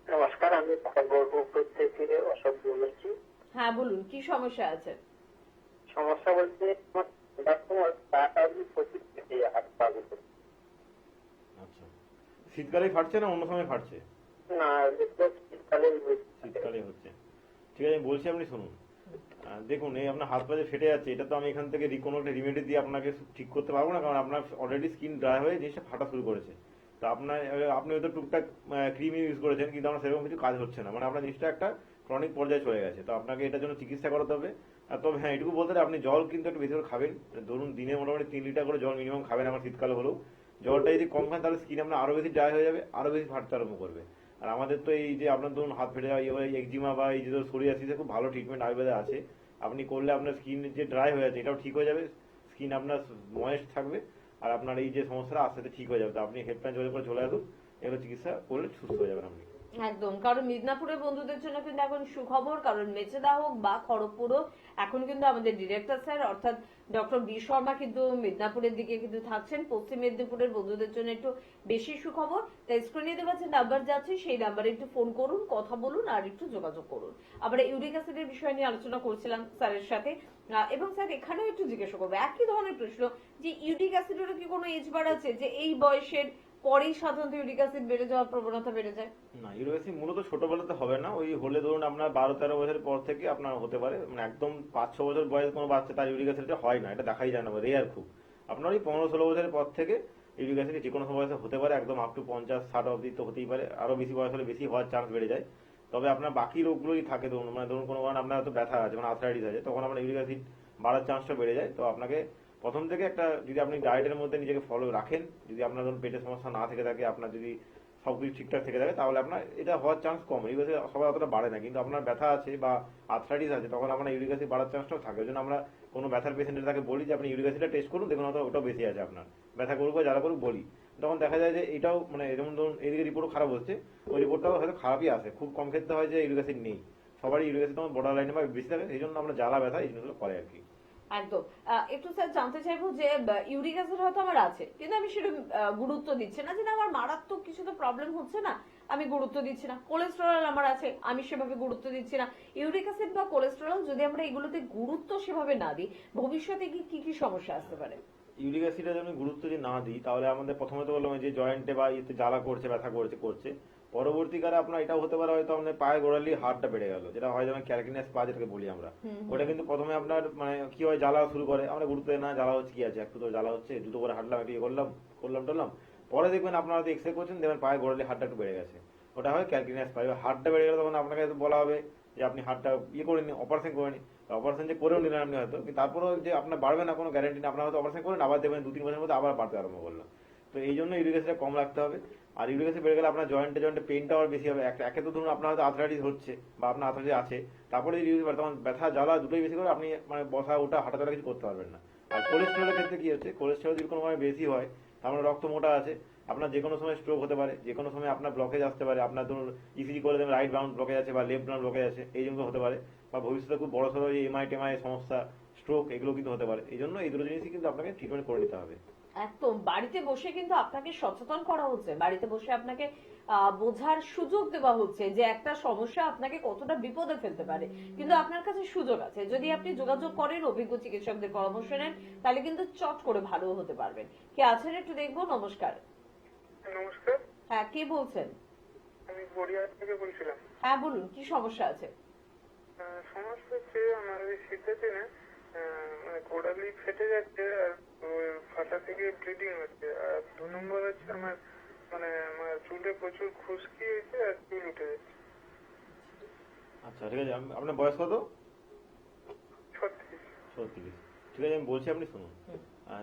নমস্কার, আমি খবরপুর থেকে অশোক বলছি। হ্যাঁ বলুন, কি সমস্যা আছে? সমস্যা বলতে আমার পাটা প্রচুর কেটে হাত পা দুটো। আচ্ছা, শীতকালেই ফাটছে না অন্য সময় ফাটছে? না, যেটা শীতকালেই হয়েছে। শীতকালেই হচ্ছে। ঠিক আছে, আমি বলছি, আপনি শুনুন। দেখুন, এই আপনার হাত পা যে ফেটে যাচ্ছে, এটা তো আমি এখান থেকে কোনো একটা রিমেডি দিয়ে আপনাকে ঠিক করতে পারবো না, কারণ আপনার অলরেডি স্কিন ড্রাই হয়ে জিনিসটা ফাটা শুরু করেছে। তো আপনি হয়তো টুকটাক ক্রিম ইউজ করেছেন, কিন্তু আপনার সেরকম কিছু কাজ হচ্ছে না, মানে আপনার জিনিসটা একটা ক্রনিক পর্যায়ে চলে গেছে। তো আপনাকে এটার জন্য চিকিৎসা করাতে হবে। আর তবে হ্যাঁ, এটুকু বলতে আপনি জল কিন্তু একটু বেশি করে খাবেন। ধরুন দিনে মোটামুটি 3 লিটার করে জল মিনিমাম খাবেন, আমার শীতকালে হলেও। জলটা যদি কম খান, তাহলে স্কিন আপনার আরো বেশি ড্রাই হয়ে যাবে, আরো বেশি ফাটতে আরম্ভ করবে। আর আমাদের তো এই যে আপনার ধরুন হাত ফেটে যাওয়া, একজিমা বা এই যে সোরিয়াসিসে খুব ভালো ট্রিটমেন্ট আয়ুর্বেদে আছে। আপনি করলে আপনার স্কিন যে ড্রাই হয়ে যাচ্ছে, এটাও ঠিক হয়ে যাবে, স্কিন আপনার ময়েস্ট থাকবে, আর আপনার এই যে সমস্যাটা আস্তে আস্তে ঠিক হয়ে যাবে। তো আপনি হেড প্যান জলে করে চলে আসুন, এগুলো চিকিৎসা করলে সুস্থ হয়ে যাবেন আপনি। একদম, কারণ মিদনাপুরের বন্ধুদের জন্য কিন্তু এখন সুখবর, কারণ মেচেদা হোক বা খড়গপুরও এখন কিন্তু আমাদের ডিরেক্টর স্যার অর্থাৎ ডক্টর বি শর্মা কিন্তু মিদনাপুরের দিকে কিন্তু থাকছেন। পশ্চিম মেদিনীপুরের বন্ধুদের জন্য একটু বেশি সুখবর। তাই স্ক্রিনে দেওয়া যে নাম্বার যাচ্ছে সেই নাম্বারে একটু ফোন করুন, কথা বলুন আর একটু যোগাযোগ করুন। আমরা ইউরিক অ্যাসিডের বিষয় নিয়ে আলোচনা করছিলাম স্যারের সাথে, এবং স্যার এখানেও একটু জিজ্ঞাসা করবো একই ধরনের প্রশ্ন যে ইউরিক অ্যাসিডেরও কি কোনো এজ বার আছে, যে এই বয়সের পরেই সাধারণত ইউরিক অ্যাসিড বেড়ে যাওয়ার প্রবণতা বেড়ে যায়? না, ইউরিক অ্যাসিড মূলত ছোটবেলাতে হবে না, ওই হলে ধরুন আপনার 12-13 বছরের পর থেকে আপনার হতে পারে। মানে একদম 5-6 বছর বয়স কোনো বাচ্চা তার ইউরিক অ্যাসিডটা হয় না, এটা দেখাই যায় না, রেয়ার খুব। আপনার ওই 15-16 বছরের পর থেকে ইউরিক অ্যাসিড যে কোনো বয়সে হতে পারে, একদম আপ টু 50-60 অবধি তো হতেই পারে, আরো বেশি বয়স হলে বেশি হওয়ার চান্স বেড়ে যায়। তবে আপনার বাকি রোগগুলোই থাকে, ধরুন কোনো কারণে আপনার হয়তো ব্যথা আছে, মানে আর্থ্রাইটিস আছে, তখন আপনার ইউরিক অ্যাসিড বাড়ার চান্সটা বেড়ে যায়। তো আপনাকে প্রথম থেকে একটা, যদি আপনি ডায়েটের মধ্যে নিজেকে ফলো রাখেন, যদি আপনার ধরুন পেটের সমস্যা না থেকে থাকে, আপনার যদি সবকিছু ঠিকঠাক থেকে থাকে, তাহলে আপনার এটা হওয়ার চান্স কম। ইউরিক অ্যাসিড সবাই অতটা বাড়ে না, কিন্তু আপনার ব্যথা আছে বা আর্থ্রাইটিস আছে, তখন আপনার ইউরিক অ্যাসিড বাড়ার চান্সটাও থাকে। ওই জন্য আমরা কোনো ব্যথার পেশেন্টের তাকে বলি যে আপনি ইউরিক অ্যাসিডটা টেস্ট করুন, দেখুন হয়তো ওটাও বেশি আছে আপনার, ব্যথা করুক বা যারা করুক বলি। তখন দেখা যায় যে এটাও মানে যেমন ধরুন এদিকে রিপোর্টও খারাপ হচ্ছে, ওই রিপোর্টটাও হয়তো খারাপই আসে। খুব কম ক্ষেত্রে হয় যে ইউরিক অ্যাসিড নেই, সবারই ইউরিক অ্যাসিড তখন বর্ডার লাইনে বা বেশি থাকে, এই জন্য আমরা জ্বালা ব্যথা এই জিনিসগুলো করে আর কি। একদম। একটু স্যার জানতে চাইবো যে ইউরিক অ্যাসিড হয়তো আমার আছে, কিন্তু আমি সেটা গুরুত্ব দিচ্ছি না, যে না আমার মারাত্মক কিছু তো প্রবলেম হচ্ছে না, আমি গুরুত্ব দিচ্ছি না। কোলেস্টেরল আমার আছে, আমি সেভাবে গুরুত্ব দিচ্ছি না। ইউরিক অ্যাসিড বা কোলেস্টেরল যদি আমরা এগুলোতে গুরুত্ব সেভাবে না দিই, ভবিষ্যতে কি কি সমস্যা আসতে পারে? ইউরিক অ্যাসিডের জন্য গুরুত্ব যদি না দিই, তাহলে আমাদের প্রথমে তো বললাম যে জয়েন্টে বা ইয়েতে জ্বালা করছে, ব্যথা করছে। পরবর্তীকালে আপনার এটাও হতে পারে, হয়তো আপনার পায়ে গোড়ালি হাড়টা বেড়ে গেল, যেটা হয় যেমন ক্যালকিনিয়াস পা যেটাকে বলি আমরা। ওটা কিন্তু প্রথমে আপনার মানে কি হয়, জ্বালা শুরু করে, আমরা গুরুত্ব দিই না, জ্বালা হচ্ছে কি আছে, একটু তো জ্বালা হচ্ছে, জুতো করে হাঁটলাম, একটু ইয়ে করলাম টরলাম, পরে দেখবেন আপনারা যদি এক্সরে করছেন দেখবেন পায়ের গোড়ালি হাড়টা একটু বেড়ে গেছে, ওটা হয় ক্যালকিনিয়াস পাই। হাড়টা বেড়ে গেলে তখন আপনাকে বলা হবে যে আপনি হাড়টা করে নিন, অপারেশন করে নিন। অপারেশন যে করেও নিলেন আপনি হয়তো, কিন্তু তারপরেও যে আপনার বাড়বে না কোনো গ্যারান্টি নেই। আপনার হয়তো অপারেশন করেন, আবার দেখবেন 2-3 মাসের মধ্যে আবার বাড়তে আরম্ভ করলো। তো এই জন্য ইউরিক অ্যাসিডটা কম রাখতে হবে। আর ইউরিক অ্যাসিড বেড়ে গেলে আপনার জয়েন্টে পেইনটা আবার বেশি হবে। একে তো ধরুন আপনার হয়তো আর্থ্রাইটিস হচ্ছে বা আপনার আর্থ্রাইটিস আছে, তারপরে যদি ইউরিক তখন ব্যথা জ্বালা দুটোই বেশি করে, আপনি মানে বসা ওঠা হাঁটা চলা কিছু করতে পারবেন না। আর কোলেস্টেরলের ক্ষেত্রে কি হচ্ছে, কোলেস্টেরল যদি কোনোভাবে বেশি হয়, তার মানে রক্ত মোটা আছে, আপনার যে কোনো সময় স্ট্রোক হতে পারে, যে কোনো সময় আপনার ব্লকেজ আসতে পারে। আপনার ধরুন ইসিজি করে দেবেন রাইট বাউন্ড ব্লকেজ আছে বা লেফট বাউন্ড ব্লকেজ আছে, এই জন্য হতে পারে। বা ভবিষ্যতে খুব বড় সড়ো এমআই সমস্যা, স্ট্রোক, এগুলো কিন্তু হতে পারে। এই জন্য এই দুটো জিনিসই কিন্তু আপনাকে ট্রিটমেন্ট করে নিতে হবে। একদম বাড়িতে বসে কিন্তু আপনাকে সচেতন করা হচ্ছে, বাড়িতে বসে আপনাকে বোঝার সুযোগ দেওয়া হচ্ছে যে একটা সমস্যা আপনাকে কতটা বিপদে ফেলতে পারে। কিন্তু আপনার কাছে সুযোগ আছে, যদি আপনি যোগাযোগ করেন, অভিজ্ঞ চিকিৎসকদের পরামর্শ নেন, তাহলে কিন্তু চট করে ভালো হতে পারবেন। কে আছেন একটু দেখবো। নমস্কার। নমস্কার, হ্যাঁ, কে বলছেন? আমি গড়িয়াহাট থেকে বলছিলাম। হ্যাঁ বলুন, কি সমস্যা আছে? সমস্যা হচ্ছে আমার ওই শীতের দিনে মানে গোড়ালি ফেটে যাচ্ছে আর ওই ফাটা থেকে ব্লিডিং হচ্ছে। আর 2 নম্বর হচ্ছে আমার মানে আমার চুলে প্রচুর খুশকি হয়েছে আর চুল উঠে যাচ্ছে। আচ্ছা ঠিক আছে, আপনার বয়স কত? 36। 36। ঠিক আছে, আমি বলছি, আপনি শুনুন।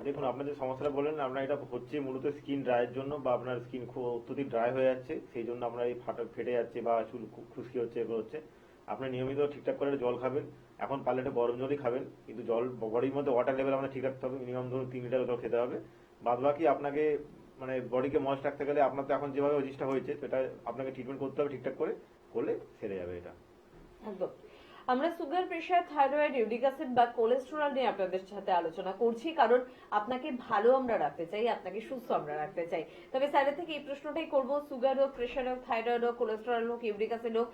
দেখুন, আপনার যে সমস্যাটা বললেন, আপনার এটা হচ্ছে মূলত স্কিন ড্রাইয়ের জন্য, বা আপনার স্কিন খুব অত্যধিক ড্রাই হয়ে যাচ্ছে, সেই জন্য আপনার এই ফেটে যাচ্ছে বা চুল খুশকি হচ্ছে, এগুলো হচ্ছে। আপনি নিয়মিত ঠিকঠাক করে জল খাবেন, এখন পারলে একটু গরম জলই খাবেন, কিন্তু জল বডির মধ্যে ওয়াটার লেভেল আপনার ঠিক রাখতে হবে, মিনিমাম ধরুন 3 লিটার জল খেতে হবে। বাদ বাকি আপনাকে মানে বডিকে ময়েস্ট রাখতে গেলে আপনার তো এখন যেভাবে জিনিসটা হয়েছে, সেটা আপনাকে ট্রিটমেন্ট করতে হবে, ঠিকঠাক করে করলে সেরে যাবে এটা। একদম। আমরা sugar, pressure, thyroid, uric acid বা কোলেস্টেরল নিয়ে আপনাদের সাথে আলোচনা করছি, কারণ আপনাকে ভালো আমরা রাখতে চাই, আপনাকে সুস্থ আমরা রাখতে চাই। তবে স্যারের থেকে এই প্রশ্নটাই করব, সুগার হোক, প্রেশার হোক, থাইরয়েড হোক, কোলেস্টেরল হোক, ইউরিক অ্যাসিড হোক,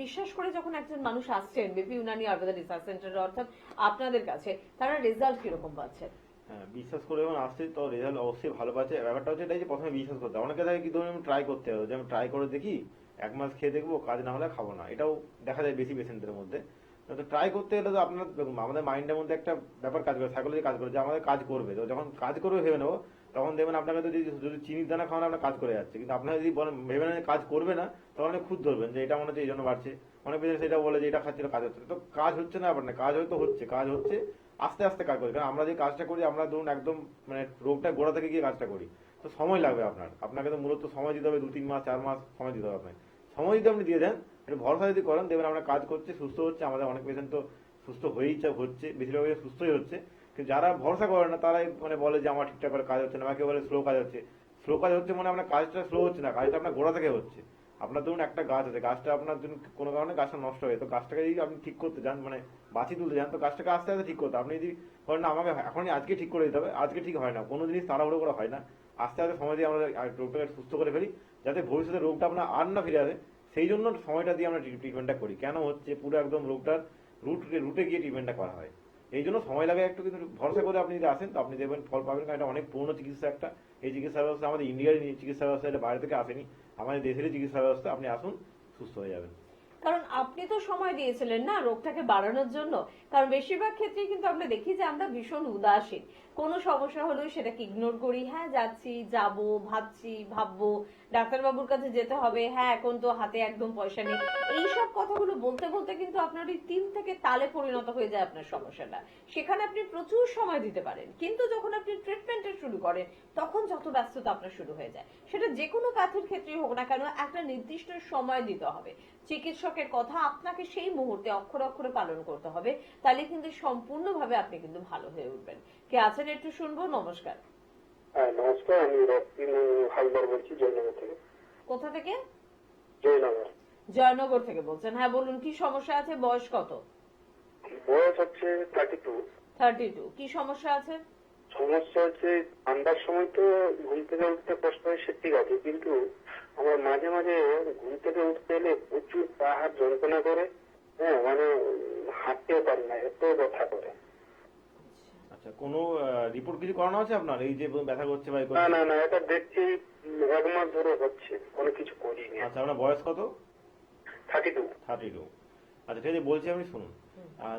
বিশ্বাস করে যখন একজন মানুষ আসছেন বিপি ইউনানি আয়ুর্বেদা রিসার্চ সেন্টারে, অর্থাৎ আপনাদের কাছে, তারা রেজাল্ট কিরকম পাচ্ছেন? হ্যাঁ, বিশ্বাস করে যখন আসছে তো রেজাল্ট অবশ্যই ভালো পাচ্ছে। ব্যাপারটা হচ্ছে এটাই যে প্রথমে বিশ্বাস করতে হবে। অনেকে থাকে কি ধরুন ট্রাই করতে হবে, যে আমি ট্রাই করে দেখি, 1 মাস খেয়ে দেখবো, কাজ না হলে খাবো না, এটাও দেখা যায় বেশি পেশেন্টদের মধ্যে। তো ট্রাই করতে গেলে তো আপনার দেখুন, আমাদের মাইন্ডের মধ্যে একটা ব্যাপার কাজ করে, সাইকোলজি কাজ করে, যে আমাদের কাজ করবে। তো যখন কাজ করবে ভেবে নেবো, তখন দেখবেন আপনাকে তো যদি চিনির দানা খাওয়ানো আপনার কাজ করে যাচ্ছে, কিন্তু আপনার যদি বলেন ভেবে নেন কাজ করবে না, তখন আপনি খুদ ধরবেন যে এটা মনে হচ্ছে এই জন্য বাড়ছে। অনেক পেশেন্ট সেটা বলে যে এটা খাচ্ছিল, কাজ হচ্ছে না। তো কাজ হচ্ছে না আপনার, কাজ হয়তো হচ্ছে, কাজ হচ্ছে আস্তে আস্তে কাজ করি। কারণ আমরা যে কাজটা করি, আমরা ধরুন একদম মানে রোগটা গোড়া থেকে গিয়ে কাজটা করি, তো সময় লাগবে আপনাকে তো মূলত সময় দিতে হবে, 2-3 মাস 4 মাস সময় দিতে হবে আপনাকে। সময় যদি আপনি দিয়ে দেন, একটু ভরসা যদি করেন, দেখবেন আমরা কাজ করছে, সুস্থ হচ্ছে। আমাদের অনেক পেশেন্ট তো সুস্থ হয়েই হচ্ছে, বেশিরভাগ সুস্থই হচ্ছে। কিন্তু যারা ভরসা করে না, তারাই মানে বলে যে আমার ঠিকঠাক করে কাজ হচ্ছে না, বা কেউ বলে স্লো কাজ হচ্ছে। স্লো কাজ হচ্ছে মানে আপনার কাজটা স্লো হচ্ছে না, কাজটা আপনার গোড়া থেকে হচ্ছে। আপনার ধরুন একটা গাছ আছে, গাছটা আপনার ধরুন কোনো কারণে গাছটা নষ্ট হয়ে, তো গাছটাকে যদি আপনি ঠিক করতে যান, মানে বাঁচিয়ে তুলতে যান, তো গাছটাকে আস্তে আস্তে ঠিক করতে। আপনি যদি বলেন না আমাকে এখনই আজকে ঠিক করে দিতে হবে, আজকে ঠিক হয় না, কোনো জিনিস তাড়াহুড়ো করা হয় না। আস্তে আস্তে সময় দিয়ে আমরা রোগটাকে সুস্থ করে ফেলি, যাতে ভবিষ্যতে রোগটা আপনার আর না ফিরে আসে। সেই জন্য সময়টা দিয়ে আমরা ট্রিটমেন্টটা করি। কেন হচ্ছে, পুরো একদম রোগটার রুটে গিয়ে ট্রিটমেন্টটা করা হয়। এই জন্য সময় লাগে একটু, কিন্তু ভরসা করে আপনি যদি আসেন তো আপনি দেখবেন ফল পাবেন। কারণ এটা অনেক পুরনো চিকিৎসা একটা। এই চিকিৎসা ব্যবস্থা আমাদের ইন্ডিয়ার চিকিৎসা ব্যবস্থা, এটা বাইরে থেকে আসেনি, আমাদের দেশেরই চিকিৎসা ব্যবস্থা। আপনি আসুন, সুস্থ হয়ে যাবেন। কারণ আপনি তো সময় দিয়েছিলেন না রোগটাকে বাড়ানোর জন্য। কারণ বেশিরভাগ ক্ষেত্রেই কিন্তু আমরা দেখি যে আমরা ভীষণ উদাসীন, কোনো সমস্যা হলেও সেটাকে ইগনোর করি। হ্যাঁ যাচ্ছি, যাবো, ভাববো, ডাক্তারবাবুর কাছে যেতে হবে, হ্যাঁ এখন তো হাতে একদম পয়সা নেই, এইসব কথাগুলো বলতে বলতে কিন্তু আপনার ওই 3 থেকে তালে পরিণত হয়ে যায় আপনার সমস্যাটা। সেখানে আপনি প্রচুর সময় দিতে পারেন, কিন্তু যখন আপনি ট্রিটমেন্টে শুরু করেন, তখন যত ব্যস্ততা আপনার শুরু হয়ে যায়, সেটা যে কোনো প্যাথির ক্ষেত্রেই হোক না কেন, একটা নির্দিষ্ট সময় দিতে হবে। চিকিৎসকের কথা আপনাকে সেই মুহূর্তে অক্ষরে অক্ষরে পালন করতে হবে, তাহলে কিন্তু সম্পূর্ণভাবে আপনি কিন্তু ভালো হয়ে উঠবেন। কে আছেন একটু শুনবো। নমস্কার। হ্যাঁ নমস্কার, আমি রক্তিম হালদার বলছি, জয়নগর থেকে। কোথা থেকে? জয়নগর। জয়নগর থেকে বলছেন। হ্যাঁ বলুন, কি সমস্যা আছে? বয়স কত? বয়স হচ্ছে 32। 32। কি সমস্যা আছে? সমস্যা হচ্ছে ঠান্ডার সময় তো ঘুম থেকে উঠতে কষ্ট হয়, সে ঠিক আছে, কিন্তু আমার মাঝে মাঝে ঘুম থেকে উঠতে এলে প্রচুর পা হাত যন্ত্রণা করে। হ্যাঁ মানে হাঁটতেও পারি না, এত ব্যথা করে। আচ্ছা, কোনো রিপোর্ট কিছু করানো আছে আপনার, এই যে ব্যথা করছে বা না না না, এটা দেখছি 1 মাস ধরে হচ্ছে, কোনো কিছু করিনি। আচ্ছা, আপনার বয়স কত? 32। 32। আচ্ছা ঠিক আছে, বলছি আপনি শুনুন।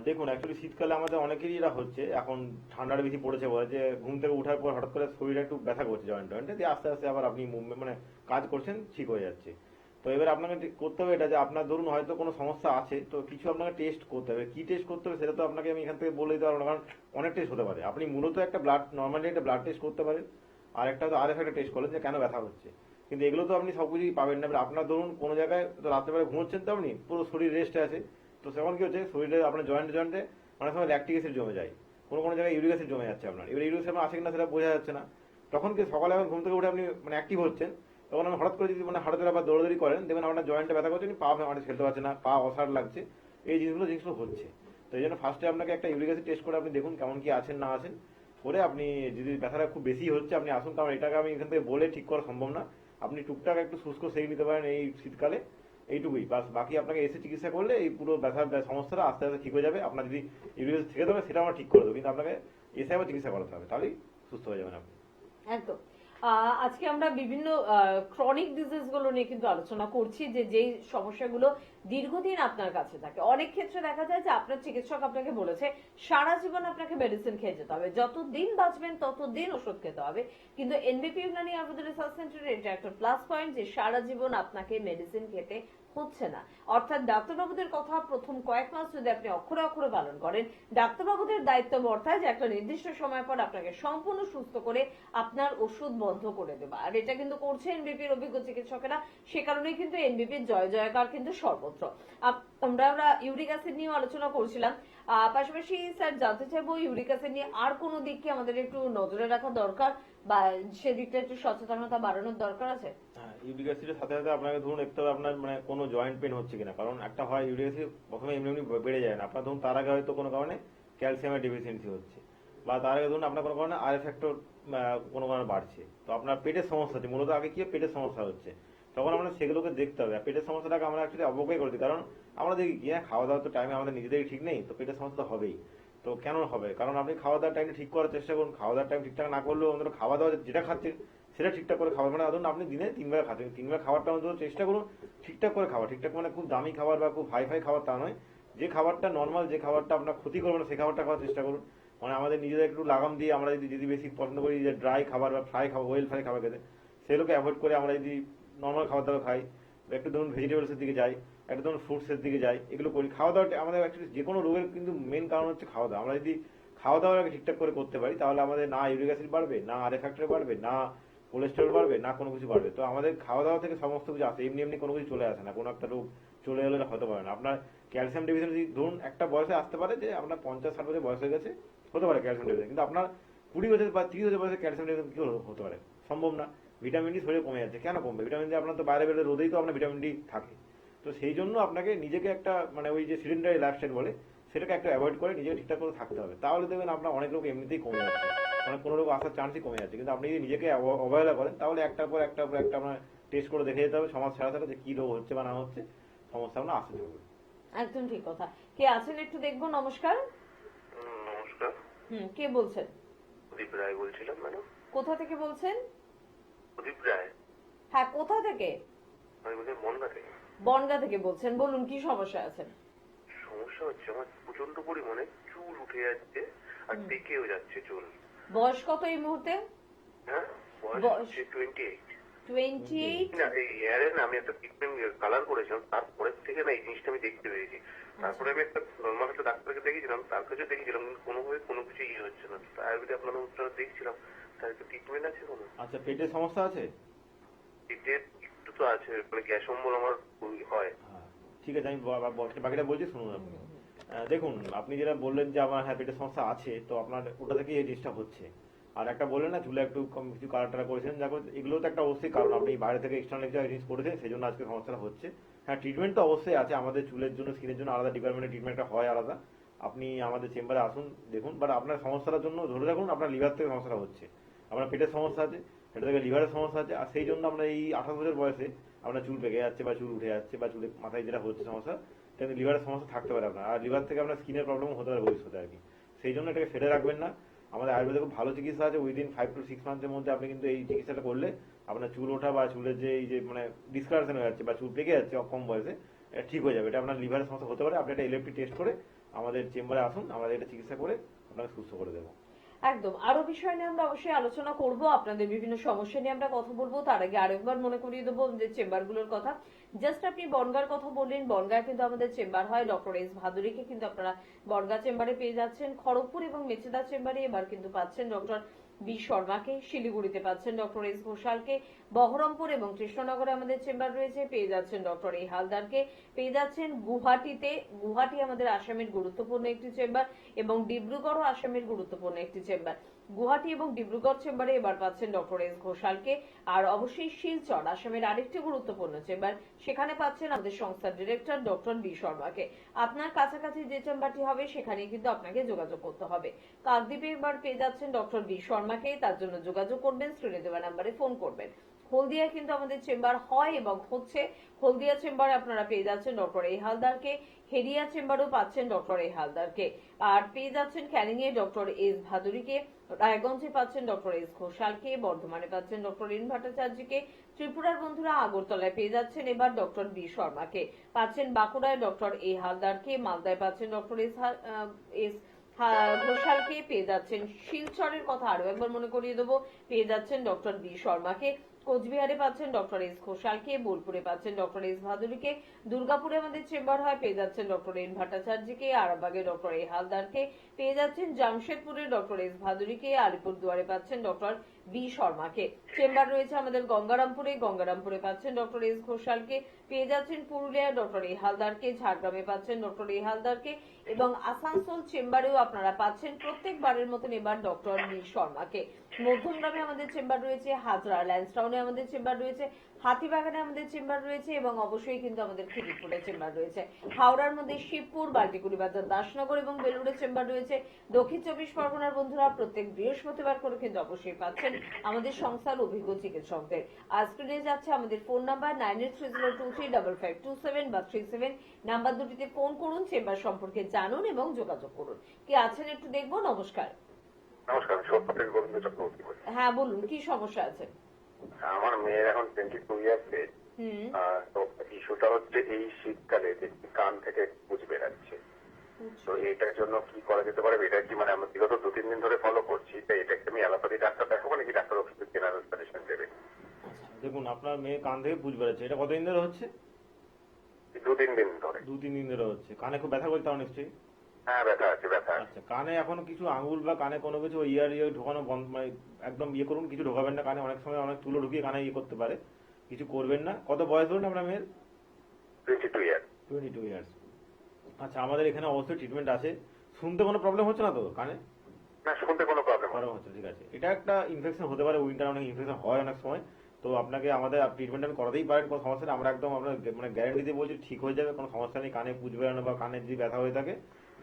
দেখুন অ্যাকচুয়ালি শীতকালে আমাদের অনেকেরই এটা হচ্ছে, এখন ঠান্ডাটা বেশি পড়েছে বলে যে ঘুম থেকে ওঠার পর হঠাৎ করে শরীরে একটু ব্যথা করছে জয়েন্টে, দিয়ে আস্তে আস্তে আবার আপনি মুভমেন্ট মানে কাজ করছেন ঠিক হয়ে যাচ্ছে। তো এবার আপনাকে করতে হবে এটা যে আপনার ধরুন হয়তো কোনো সমস্যা আছে, তো কিছু আপনাকে টেস্ট করতে হবে। কি টেস্ট করতে হবে সেটা তো আপনাকে আমি এখান থেকে বলে দিতে পারবো না, কারণ অনেক টেস্ট হতে পারে। আপনি মূলত একটা ব্লাড নর্মালি একটা ব্লাড টেস্ট করতে পারেন, আর একটা তো আরএফ একটা টেস্ট করলেন যে কেন ব্যথা হচ্ছে। কিন্তু এগুলো তো আপনি সবকিছুই পাবেন না। এবার আপনার ধরুন কোনো জায়গায় তো রাত্রেবেলা ঘুমোচ্ছেন, তো আপনি পুরো শরীর রেস্টে আছে, তো তখন কি হচ্ছে শরীরে আপনার জয়েন্টে অনেক সময় ল্যাকটিক অ্যাসিড জমে যায়, কোনো কোনো জায়গায় ইউরিক অ্যাসিড জমে যাচ্ছে আপনার। এবার ইউরিক অ্যাসিড আছে কিনা সেটা বোঝা যাচ্ছে না। তখন কি সকালে এখন ঘুম থেকে উঠে আপনি মানে অ্যাক্টিভ হচ্ছেন, তখন আপনি হঠাৎ করে যদি মানে হাঁটাচলা বা দৌড়াদৌড়ি করেন, দেখবেন আপনার জয়েন্টে ব্যথা করছে, পা মানে ফেলতে পারছে না, পা অসাড় লাগছে, এই জিনিসগুলো হচ্ছে। তো এই জন্য ফার্স্টে আপনাকে একটা ইউরিক অ্যাসিড টেস্ট করে আপনি দেখুন কেমন কি আছেন না আছেন, করে আপনি যদি ব্যথাটা খুব বেশি হচ্ছে আপনি আসুন, কারণ এটাকে আমি এখান থেকে বলে ঠিক করা সম্ভব না। আপনি টুকটাক একটু শুষ্ক সেরে নিতে পারেন এই শীতকালে, এইটুকুই বাস। বাকি আপনাকে এসে চিকিৎসা করলে এই পুরো ব্যথার সমস্যাটা আস্তে আস্তে ঠিক হয়ে যাবে। আপনার যদি ইউরিক অ্যাসিড থেকে দেবে সেটা আমরা ঠিক করে দেবো, কিন্তু আপনাকে এসে আবার চিকিৎসা করাতে হবে, তাহলেই সুস্থ হয়ে যাবেন আপনি। একদম। আজকে আমরা বিভিন্ন ক্রনিক ডিজিজ গুলো নিয়ে কিন্তু আলোচনা করছি, যে যেই সমস্যাগুলো দীর্ঘদিন আপনার কাছে থাকে। অনেক ক্ষেত্রে দেখা যায় যে আপনার চিকিৎসক আপনাকে বলেছে সারা জীবন আপনাকে মেডিসিন খেয়ে যেতে হবে, যতদিন বাঁচবেন ততদিন ওষুধ খেতে হবে। কিন্তু এনবিপি ইউনানি আয়ুর্বেদ রিসার্চ সেন্টারের এটা একটা প্লাস পয়েন্ট যে সারা জীবন আপনাকে মেডিসিন খেতে হচ্ছে না। অর্থাৎ ডাক্তারবাবুদের কথা প্রথম কয়েক মাস যদি আপনি অক্ষরে অক্ষরে পালন করেন, ডাক্তারবাবুদের দায়িত্ব বর্তায় যে একটা নির্দিষ্ট সময় পর আপনাকে সম্পূর্ণ সুস্থ করে আপনার ওষুধ বন্ধ করে দেবা। আর এটা কিন্তু করছে এনবিপির অভিজ্ঞ চিকিৎসকেরা, সে কারণেই কিন্তু এনবিপির জয় জয়কার কিন্তু সর্বত্র। আমরা ইউরিক অ্যাসিড নিয়ে আলোচনা করছিলাম, পাশাপাশি স্যার জানতে চাইবো ইউরিক অ্যাসিড নিয়ে আর কোনো দিক কি আমাদের একটু নজরে রাখা দরকার, বা সেদিকটা একটু সচেতনতা বাড়ানোর দরকার আছে? ইউরিক অ্যাসিডের সাথে সাথে আপনাকে ধরুন দেখতে হবে আপনার মানে কোনো জয়েন্ট পেন হচ্ছে কিনা, কারণ একটা হয় ইউরিক অ্যাসিড প্রথমে এমনি এমনি বেড়ে যায় না, আপনার ধরুন তার আগে হয়তো কোনো কারণে ক্যালসিয়ামের ডেফিসিয়েন্সি হচ্ছে, বা তার আগে ধরুন আপনার কোনো কারণে আয়রন ফ্যাক্টর কোনো কারণে বাড়ছে, তো আপনার পেটের সমস্যা হচ্ছে, মূলত আগে কি পেটের সমস্যা হচ্ছে, তখন আমরা সেগুলোকে দেখতে হবে। পেটের সমস্যাটাকে আমরা অ্যাকচুয়ালি অবজ্ঞা করে দিই, কারণ আমরা দেখি কি খাওয়া দাওয়ার তো টাইমে আমাদের নিজেদেরই ঠিক নেই, তো পেটের সমস্যা হবেই। তো কেন হবে? কারণ আপনি খাওয়া দাওয়ার টাইমটা ঠিক করার চেষ্টা করুন। খাওয়া দাওয়ার টাইম ঠিকঠাক না করলেও অন্তত খাওয়া দাওয়া যেটা খাচ্ছেন সেটা ঠিকঠাক করে খাবার, মানে ধরুন আপনি দিনে 3 বেলা খাচ্ছেন, 3 বেলা খাবারটা অন্তত চেষ্টা করুন ঠিকঠাক করে খাওয়া। ঠিকঠাক মানে খুব দামি খাবার বা খুব হাই ফাই খাবার তা নয়, যে খাবারটা নর্মাল, যে খাবারটা আপনার ক্ষতি করবে না সেই খাবারটা খাওয়ার চেষ্টা করুন। মানে আমাদের নিজেদের একটু লাগাম দিয়ে আমরা যদি বেশি পছন্দ করি যে ড্রাই খাবার বা ফ্রাই খাবার, ওয়েল ফ্রাই খাবার খেতে, সেগুলোকে অ্যাভয়েড করে আমরা যদি নর্মাল খাবার দাবার খাই, একটু ধরুন ভেজিটেবলসের দিকে যাই, একটা ধরুন ফ্রুটসের দিকে যাই, এগুলো করি। খাওয়া দাওয়াটা আমাদের অ্যাকচুয়ালি যে কোনো রোগের কিন্তু মেন কারণ হচ্ছে খাওয়া দাওয়া। আমরা যদি খাওয়া দাওয়াটাকে ঠিকঠাক করে করতে পারি তাহলে আমাদের না ইউরিক অ্যাসিড বাড়বে, না আরএফ ফ্যাক্টর বাড়বে, না কোলেস্টেরল বাড়বে, না কোনো কিছু বাড়বে। তো আমাদের খাওয়া দাওয়া থেকে সমস্ত কিছু আসে, এমনি এমনি কোনো কিছু চলে আসে না, কোনো একটা রোগ চলে এলে হতে পারে না। আপনার ক্যালসিয়াম ডেফিসিয়েন্সি ধরুন একটা বয়সে আসতে পারে, যে আপনার 50-60 বছর বয়স হয়ে গেছে হতে পারে ক্যালসিয়াম ডেফিসিয়েন্সি, কিন্তু আপনার 20 বছর বা 30 বছর বয়সে ক্যালসিয়াম ডেফিসিয়েন্সি কি হতে পারে? সম্ভব না। ভিটামিন ডি শরীরে কমে যাচ্ছে, কেন কমবে? ভিটামিন ডি আপনার তো বাইরে বেরোলে রোদেই তো আপনার ভিটামিন ডি থাকে। তো সেই জন্য আপনাকে নিজেকে একটা মানে ওই যে সিলিন্ডারি লাইফস্টাইল বলে সেটাকে একটা অ্যাভয়েড করে নিজেকে ঠিকঠাক করে থাকতে হবে, তাহলে দেখবেন আপনার অনেক রোগ এমনিতেই কমে যাচ্ছে, মানে কোনো রোগ আসার চান্সই কমে যাচ্ছে। কিন্তু আপনি যদি নিজেকে অবহেলা করেন তাহলে একটার পর একটা আপনার টেস্ট করে দেখে যেতে হবে সমাজ ছাড়া ছাড়া যে কি রোগ হচ্ছে বা না হচ্ছে, সমস্যা আপনার আসতে থাকবে। একদম ঠিক কথা। কে আছেন একটু দেখবো। নমস্কার। নমস্কার। কে বলছেন? প্রদীপ রায় বলছিলাম ম্যাডাম। কোথা থেকে বলছেন? প্রদীপ রায়। হ্যাঁ, কোথা থেকে? আমি বলছি বনগা থেকে। বনগা থেকে বলছেন, বলুন কি সমস্যা আছে? সমস্যা হচ্ছে আমার প্রচন্ড পরিমাণে চুল উঠে যাচ্ছে আর পেকেও যাচ্ছে চুল। বয়স কত এই মুহূর্তে? হ্যাঁ, বয়স হচ্ছে 28। 28? না, এই হেয়ারে না আমি একটা ট্রিটমেন্ট কালার করেছিলাম, তারপরের থেকে না এই জিনিসটা আমি দেখতে পেয়েছি। তারপরে আমি একটা নর্মাল একটা ডাক্তারকে দেখেছিলাম, তার কাছে দেখেছিলাম কিন্তু কোনোভাবে কোনো কিছু হচ্ছে না। আয়ুর্বেদে আপনার অনুষ্ঠানে দেখছিলাম, তার একটু ট্রিটমেন্ট আছে কোনো? আচ্ছা, পেটের সমস্যা আছে? পেটের একটু তো আছে, মানে গ্যাস অম্বল আমার হয়। ঠিক আছে, আমি বাকিটা বলছি, শুনুন আপনি। দেখুন, আপনি যেটা বললেন যে আমার হ্যাঁ পেটের সমস্যা আছে, তো আপনার ওটা থেকে এই জিনিসটা হচ্ছে। আর একটা বললেন না চুলে একটু কম কিছু কালার করেছেন, দেখো এগুলো তো একটা অবশ্যই কারণ, আপনি বাইরে থেকে এক্সটার্নাল কিছু জিনিস করেছেন সেই জন্য আজকে সমস্যাটা হচ্ছে। হ্যাঁ, ট্রিটমেন্ট তো অবশ্যই আছে, আমাদের চুলের জন্য স্কিনের জন্য আলাদা ডিপার্টমেন্টের ট্রিটমেন্টটা হয় আলাদা। আপনি আমাদের চেম্বারে আসুন, দেখুন। বাট আপনার সমস্যাটার জন্য ধরে রাখুন আপনার লিভার থেকে সমস্যাটা হচ্ছে, আপনার পেটের সমস্যা আছে, সেটা থেকে লিভারের সমস্যা আছে, আর সেই জন্য আমরা এই 28 বছর বয়সে আপনার চুল পেকে যাচ্ছে বা চুল উঠে যাচ্ছে বা চুলে মাথায় যেটা হচ্ছে সমস্যা, কিন্তু লিভারের সমস্যা থাকতে পারে আপনার, আর লিভার থেকে আপনার স্কিনের প্রবলেম হতে পারে ভবিষ্যতে আর কি। সেই জন্য এটাকে ফেলে রাখবেন না। আমাদের আয়ুর্বেদে খুব ভালো চিকিৎসা আছে, উইদিন 5 to 6 মান্থের মধ্যে আপনি কিন্তু এই চিকিৎসাটা করলে আপনার চুল ওঠা বা চুলের যে এই যে মানে ডিসকালারেশন হয়ে যাচ্ছে বা চুল পেকে যাচ্ছে কম বয়সে, এটা ঠিক হয়ে যাবে। এটা আপনার লিভারের সমস্যা হতে পারে। আপনি একটা এলএফটি টেস্ট করে আমাদের চেম্বারে আসুন, আমরা এটা চিকিৎসা করে আপনাকে সুস্থ করে দেবো। একদম। আরো বিষয় নিয়ে আমরা অবশ্যই আলোচনা করব, আপনাদের বিভিন্ন সমস্যা নিয়ে আমরা কথা বলবো। তার আগে আরেকবার মনে করিয়ে দেবো যে চেম্বারগুলোর কথা। জাস্ট আপনি বনগাঁর কথা বললেন, বনগাঁয় কিন্তু আমাদের চেম্বার হয়, ডক্টর এস ভাদুরীকে কিন্তু আপনারা বনগাঁ চেম্বারে পেয়ে যাচ্ছেন। খড়গপুর এবং মেচেদা চেম্বারে এবার কিন্তু পাচ্ছেন ডক্টর বি শর্মাকে, শিলিগুড়িতে পাচ্ছেন ডক্টর এস ঘোষালকে, বহরমপুর এবং কৃষ্ণনগরে আমাদের চেম্বার রয়েছে, পেয়ে যাচ্ছেন ডক্টর এ হালদারকে, পেয়ে যাচ্ছেন গুয়াহাটি আমাদের আসামের গুরুত্বপূর্ণ একটি চেম্বার, এবং ডিব্রুগড়ও আসামের গুরুত্বপূর্ণ একটি চেম্বার। গুয়াহাটি এবং ডিব্রুগড় চেম্বারে এবার পাচ্ছেন ডক্টর এস ঘোষালকে। আর অবশ্যই শিলচর আসামের আরেকটি গুরুত্বপূর্ণ চেম্বার, সেখানে পাচ্ছেন আমাদের সংস্থার ডিরেক্টর ডক্টর বি শর্মাকে। আপনার কাছাকাছি যে চেম্বারটি হবে সেখানে কিন্তু আপনাকে যোগাযোগ করতে হবে। কাকদ্বীপে এবার পেয়ে যাচ্ছেন ডক্টর বি শর্মাকে, তার জন্য যোগাযোগ করবেন, স্ক্রিনে দেওয়া নাম্বারে ফোন করবেন। হলদিয়া কিন্তু আমাদের চেম্বার হয় এবং হচ্ছে, হলদিয়া চেম্বারে আপনারা পেয়ে যাচ্ছেন ডক্টর এ হালদারকে, হেরিয়া চেম্বারও পাচ্ছেন ডক্টর এ হালদারকে, আর পেয়ে যাচ্ছেন ক্যানিং এ ডক্টর এস ভাদুরীকে, রায়গঞ্জে পাচ্ছেন ডক্টর এস ঘোষালকে, বর্ধমানে পাচ্ছেন ডক্টর এন ভট্টাচার্যকে, ত্রিপুরার বন্ধুরা আগরতলায় পেয়ে যাচ্ছেন এবার ডক্টর বি শর্মাকে, পাচ্ছেন বাঁকুড়ায় ডক্টর এ হালদারকে, মালদায় পাচ্ছেন ডক্টর এস ঘোষালকে, পেয়ে যাচ্ছেন শিলচরের কথা আরো একবার মনে করিয়ে দেবো, পেয়ে যাচ্ছেন ডক্টর বি শর্মাকে, কোচবিহারে পাচ্ছেন ডক্টর এস ঘোষালকে, বোলপুরে পাচ্ছেন ডক্টর এস ভাদুরীকে, দুর্গাপুরে আমাদের চেম্বার হয়, পেয়ে যাচ্ছেন ডক্টর এন ভট্টাচার্যকে, আরামবাগে ডক্টর এ হালদারকে, পেয়ে যাচ্ছেন জামশেদপুরে ডক্টর এস ভাদুরীকে, আলিপুরদুয়ারে পাচ্ছেন ডক্টর বি শর্মাকে। চেম্বার রয়েছে আমাদের গঙ্গারামপুরে পাচ্ছেন ডক্টর এস ঘোষালকে, পেয়ে যাচ্ছেন পুরুলিয়ায় ডক্টর এ হালদারকে, ঝাড়গ্রামে পাচ্ছেন ডক্টর এ হালদারকে, এবং আসানসোল চেম্বারেও আপনারা পাচ্ছেন প্রত্যেকবারের মতন এবার ডক্টর বি শর্মাকে। মধ্যমগ্রামে আমাদের চেম্বার রয়েছে, হাজরা ল্যান্সটাউনে আমাদের চেম্বার রয়েছে, হাতিবাগানে আমাদের চেম্বার রয়েছে, এবং অবশ্যই কিন্তু আমাদের খিদিরপুরে চেম্বার রয়েছে। হাওড়ার মধ্যে শিবপুর, বাল্টিকুড়ি বাজার, দাসনগর এবং বেলুড়ে চেম্বার রয়েছে। দক্ষিণ 24 পরগনার বন্ধুরা প্রত্যেক বৃহস্পতিবার করে কিন্তু অবশ্যই পাচ্ছেন আমাদের সংস্থার অভিজ্ঞ চিকিৎসকদের। আর স্ক্রিনে যাচ্ছে আমাদের ফোন নাম্বার 9830235527 বা 37 নাম্বার দুটিতে ফোন করুন, চেম্বার সম্পর্কে জানুন এবং যোগাযোগ করুন। কি আছেন একটু দেখবো। নমস্কার। নমস্কার, আমি সত্য থেকে গোবিন্দ চক্রবর্তী বলছি। হ্যাঁ বলুন, কি সমস্যা আছে? আমার মেয়ের এখন 22 ইয়ার্স এজ। তো ইস্যুটা হচ্ছে এই শীতকালে দেখি কান থেকে পুঁজ বেরাচ্ছে। তো এটার জন্য কি করা যেতে পারে? এটা কি মানে আমি বিগত 2-3 দিন ধরে ফলো করছি, তাই এটা কি আমি অ্যালোপ্যাথি ডাক্তার দেখাবো নাকি ডাক্তার ওষুধের জেনারেল সাজেশন দেবে? দেখুন, আপনার মেয়ে কান থেকে পুঁজ বেরোচ্ছে, এটা কতদিন ধরে হচ্ছে? 2-3 দিন ধরে। 2-3 দিন ধরে হচ্ছে। কানে খুব ব্যথা করতে হবে নিশ্চয়ই। হ্যাঁ, ব্যথা আছে। আচ্ছা, কানে এখনো কিছু আঙুল বা কানে কোনো কিছু ইয়ার ঢোকানো বন্ধ, মানে একদম ইয়ে করুন, কিছু ঢোকাবেন না কানে। অনেক সময় অনেক তুলো ঢুকিয়ে কানে ইয়ে করতে পারে, কিছু করবেন না। কত বয়স ধরুন আপনার মেয়ের? 22 ইয়ার্স। 22 ইয়ার্স। আচ্ছা, আমাদের এখানে অবশ্যই ট্রিটমেন্ট আছে। শুনতে কোনো প্রবলেম হচ্ছে না তো কানে? না, শুনতে কোনো প্রবলেম হচ্ছে, ঠিক আছে। এটা একটা ইনফেকশন হতে পারে, উইন্টার অনেক ইনফেকশন হয় অনেক সময়। তো আপনাকে আমাদের ট্রিটমেন্ট আমি করাতেই পারেন, কোনো সমস্যা নেই। আমরা একদম আপনার মানে গ্যারান্টি দিয়ে বলছি ঠিক হয়ে যাবে, কোনো সমস্যা নেই। কানে পুঁজ বেরানো বা কানে যদি ব্যথা হয়ে থাকে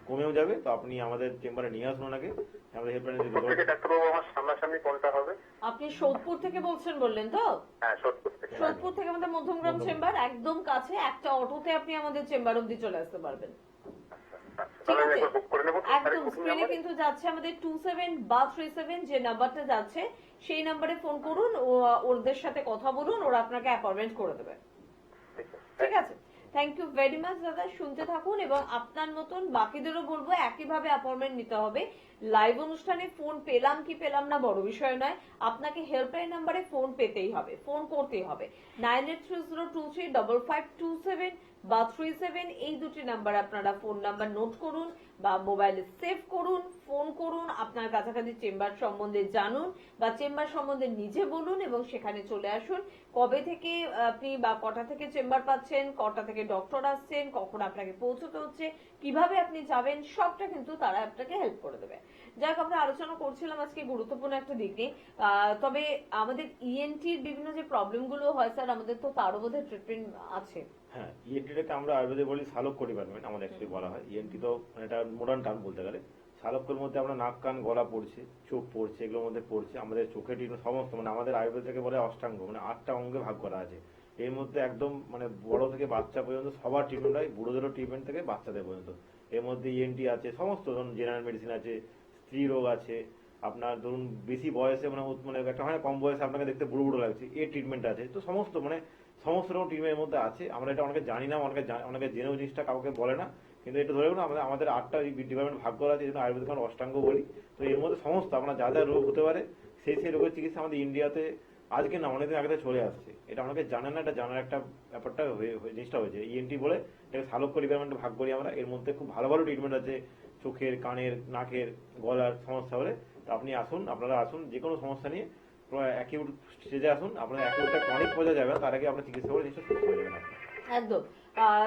কমেও যাবে। তো আপনি আমাদের চেম্বারে নিয়ে আসুন ওনাকে, আমাদের হেল্পলাইনে। ডাক্তারবাবু আমার সামনাসামনি কোনটা হবে? আপনি সোদপুর থেকে বলছেন বললেন তো? হ্যাঁ, সোদপুর থেকে। সোদপুর থেকে আমাদের মধ্যমগ্রাম চেম্বার একদম কাছে, একটা অটোতে আপনি আমাদের চেম্বার অব্দি চলে আসতে পারবেন। ঠিক আছে, একদম স্ক্রিনে কিন্তু যাচ্ছে আমাদের 27 বা 37 যে নাম্বারটা যাচ্ছে, সেই নাম্বারে ফোন করুন, ওদের সাথে কথা বলুন, ওরা আপনাকে অ্যাপয়েন্টমেন্ট করে দেবে। ঠিক আছে, থ্যাংক ইউ ভেরি মাচ দাদা, শুনতে থাকুন। এবং আপনার মতন বাকিদেরও বলবো একইভাবে অ্যাপয়েন্টমেন্ট নিতে হবে। লাইভ অনুষ্ঠানে ফোন পেলাম কি পেলাম না বড় বিষয় নয়, আপনাকে হেল্পলাইন নাম্বারে ফোন পেতেই হবে, ফোন করতেই হবে। 9830235527 বা 37, এই দুটি নাম্বার আপনারা ফোন নাম্বার নোট করুন বা মোবাইলে সেভ করুন, ফোন করুন, আপনার কাছাকাছি চেম্বার সম্বন্ধে জানুন বা চেম্বার সম্বন্ধে নিজে বলুন এবং সেখানে চলে আসুন। কবে থেকে আপনি বা কটা থেকে চেম্বার পাচ্ছেন, কটা থেকে ডক্টর আসছেন, কখন আপনাকে পৌঁছতে হচ্ছে, কিভাবে আপনি যাবেন, সবটা কিন্তু তারা আপনাকে হেল্প করে দেবে। যাক, আমরা আলোচনা করছিলাম আজকে গুরুত্বপূর্ণ একটা দিক নিয়ে। তবে আমাদের ইএনটির বিভিন্ন যে প্রবলেম গুলো হয় স্যার, আমাদের তো তারও বোধহয় ট্রিটমেন্ট আছে। হ্যাঁ, ইএনটিটাকে আমরা আয়ুর্বেদে বলি শালক্য ডিপার্টমেন্ট, আমাদের অ্যাকচুয়ালি বলা হয়। ইএনটি তো এটা মডার্ন টার্ম বলতে গেলে। শালক্যের মধ্যে আমরা নাক, কান, গলা পড়ছে, চোখ পড়ছে, এগুলোর মধ্যে পড়ছে। আমাদের চোখের ট্রিটমেন্ট সমস্ত, মানে আমাদের আয়ুর্বেদ থেকে বলে অষ্টাঙ্গ, মানে 8টা অঙ্গে ভাগ করা আছে। এর মধ্যে একদম মানে বড় থেকে বাচ্চা পর্যন্ত সবার ট্রিটমেন্ট হয়, বুড়োদেরও ট্রিটমেন্ট থেকে বাচ্চাদের পর্যন্ত। এর মধ্যে ইএনটি আছে, সমস্ত ধরুন জেনারেল মেডিসিন আছে, স্ত্রী রোগ আছে, আপনার ধরুন বেশি বয়সে মানে একটা হয় কম বয়সে আপনাকে দেখতে বুড়ো বুড়ো লাগছে, এর ট্রিটমেন্ট আছে। তো সমস্ত রকম ট্রিটমেন্টের মধ্যে আছে। আমরা এটা অনেকে জানি না, অনেকে জেনেও জিনিসটা কাউকে বলে না, কিন্তু এটা ধরে রাখুন আমাদের 8টা ডিপার্টমেন্ট ভাগ করা আছে, এই জন্য আয়ুর্বেদিক আমরা অষ্টাঙ্গ বলি। তো এর মধ্যে সমস্ত আপনার যা যা রোগ হতে পারে সেই রোগের চিকিৎসা আমাদের ইন্ডিয়াতে আজকে না অনেকদিন আগে থেকে চলে আসছে। এটা আমাকে জানেন না, এটা জানার একটা ব্যাপারটা জিনিসটা হয়েছে। ইএনটি বলে এটাকে শালক্য ডিপার্টমেন্টে ভাগ করি আমরা। এর মধ্যে খুব ভালো ভালো ট্রিটমেন্ট আছে চোখের, কানের, নাকের, গলার সমস্যা হলে। তো আপনি আসুন, আপনারা আসুন, যে কোনো সমস্যা নিয়ে অ্যাকিউট স্টেজে আসুন। আপনার অ্যাকিউটটা ক্রনিক পর্যায়ে যাবে, তার আগে আপনার চিকিৎসা করে জিনিসটা সুস্থ হয়ে যাবেন আপনি। একদম।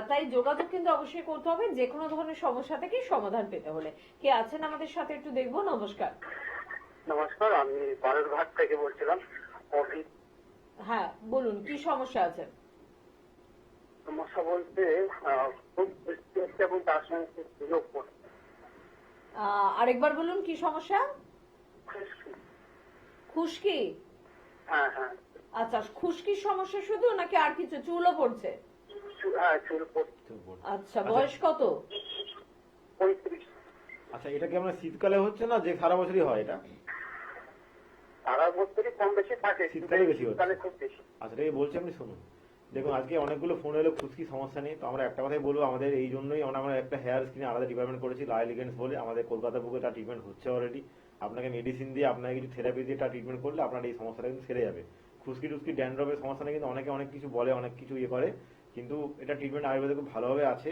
তাই যোগাযোগ কিন্তু অবশ্যই করতে হবে যে কোনো ধরনের সমস্যা থেকে সমাধান পেতে হলে। কে আছেন আমাদের সাথে একটু দেখবো। নমস্কার। নমস্কার, আমি বারুরঘাট থেকে বলছিলাম। হ্যাঁ বলুন, কি সমস্যা আছে? সমস্যা বলতে খুব বৃষ্টি হচ্ছে এবং তার সঙ্গে সুযোগ পড়ছে। আরেকবার বলুন, কি সমস্যা? খুশকি? হ্যাঁ হ্যাঁ। আচ্ছা, খুশকির সমস্যা শুধু নাকি আর কিছু? চুলও পড়ছে? হ্যাঁ, চুল পড়ছে। আচ্ছা, বয়স কত? 35। আচ্ছা, এটা কি আপনার শীতকালে হচ্ছে না যে সারা বছরই হয়? এটা সারা বছরই কম বেশি থাকে, শীতকালে বেশি হচ্ছে। শীতকালে খুব বেশি। আচ্ছা, এটাই বলছি, আপনি শুনুন। দেখুন, আজকে অনেকগুলো ফোন এলো খুশকি সমস্যা নেই। তো আমরা একটা কথাই বলবো, আমাদের এই জন্যই আমরা একটা হেয়ার স্কিনে আলাদা ডিপার্টমেন্ট করেছি, লাইল লিগেন্স বলে। আমাদের কলকাতা বুকে তার ট্রিটমেন্ট হচ্ছে অলরেডি। আপনাকে মেডিসিন দিয়ে, আপনাকে কিছু থেরাপি দিয়ে তার ট্রিটমেন্ট করলে আপনার এই সমস্যাটা কিন্তু সেরে যাবে। খুশকি টুসকি ড্যান্ড্রফের সমস্যা নেই, কিন্তু অনেকে অনেক কিছু বলে, অনেক কিছু ইয়ে করে, কিন্তু এটা ট্রিটমেন্ট আয়ুর্বেদে খুব ভালোভাবে আছে।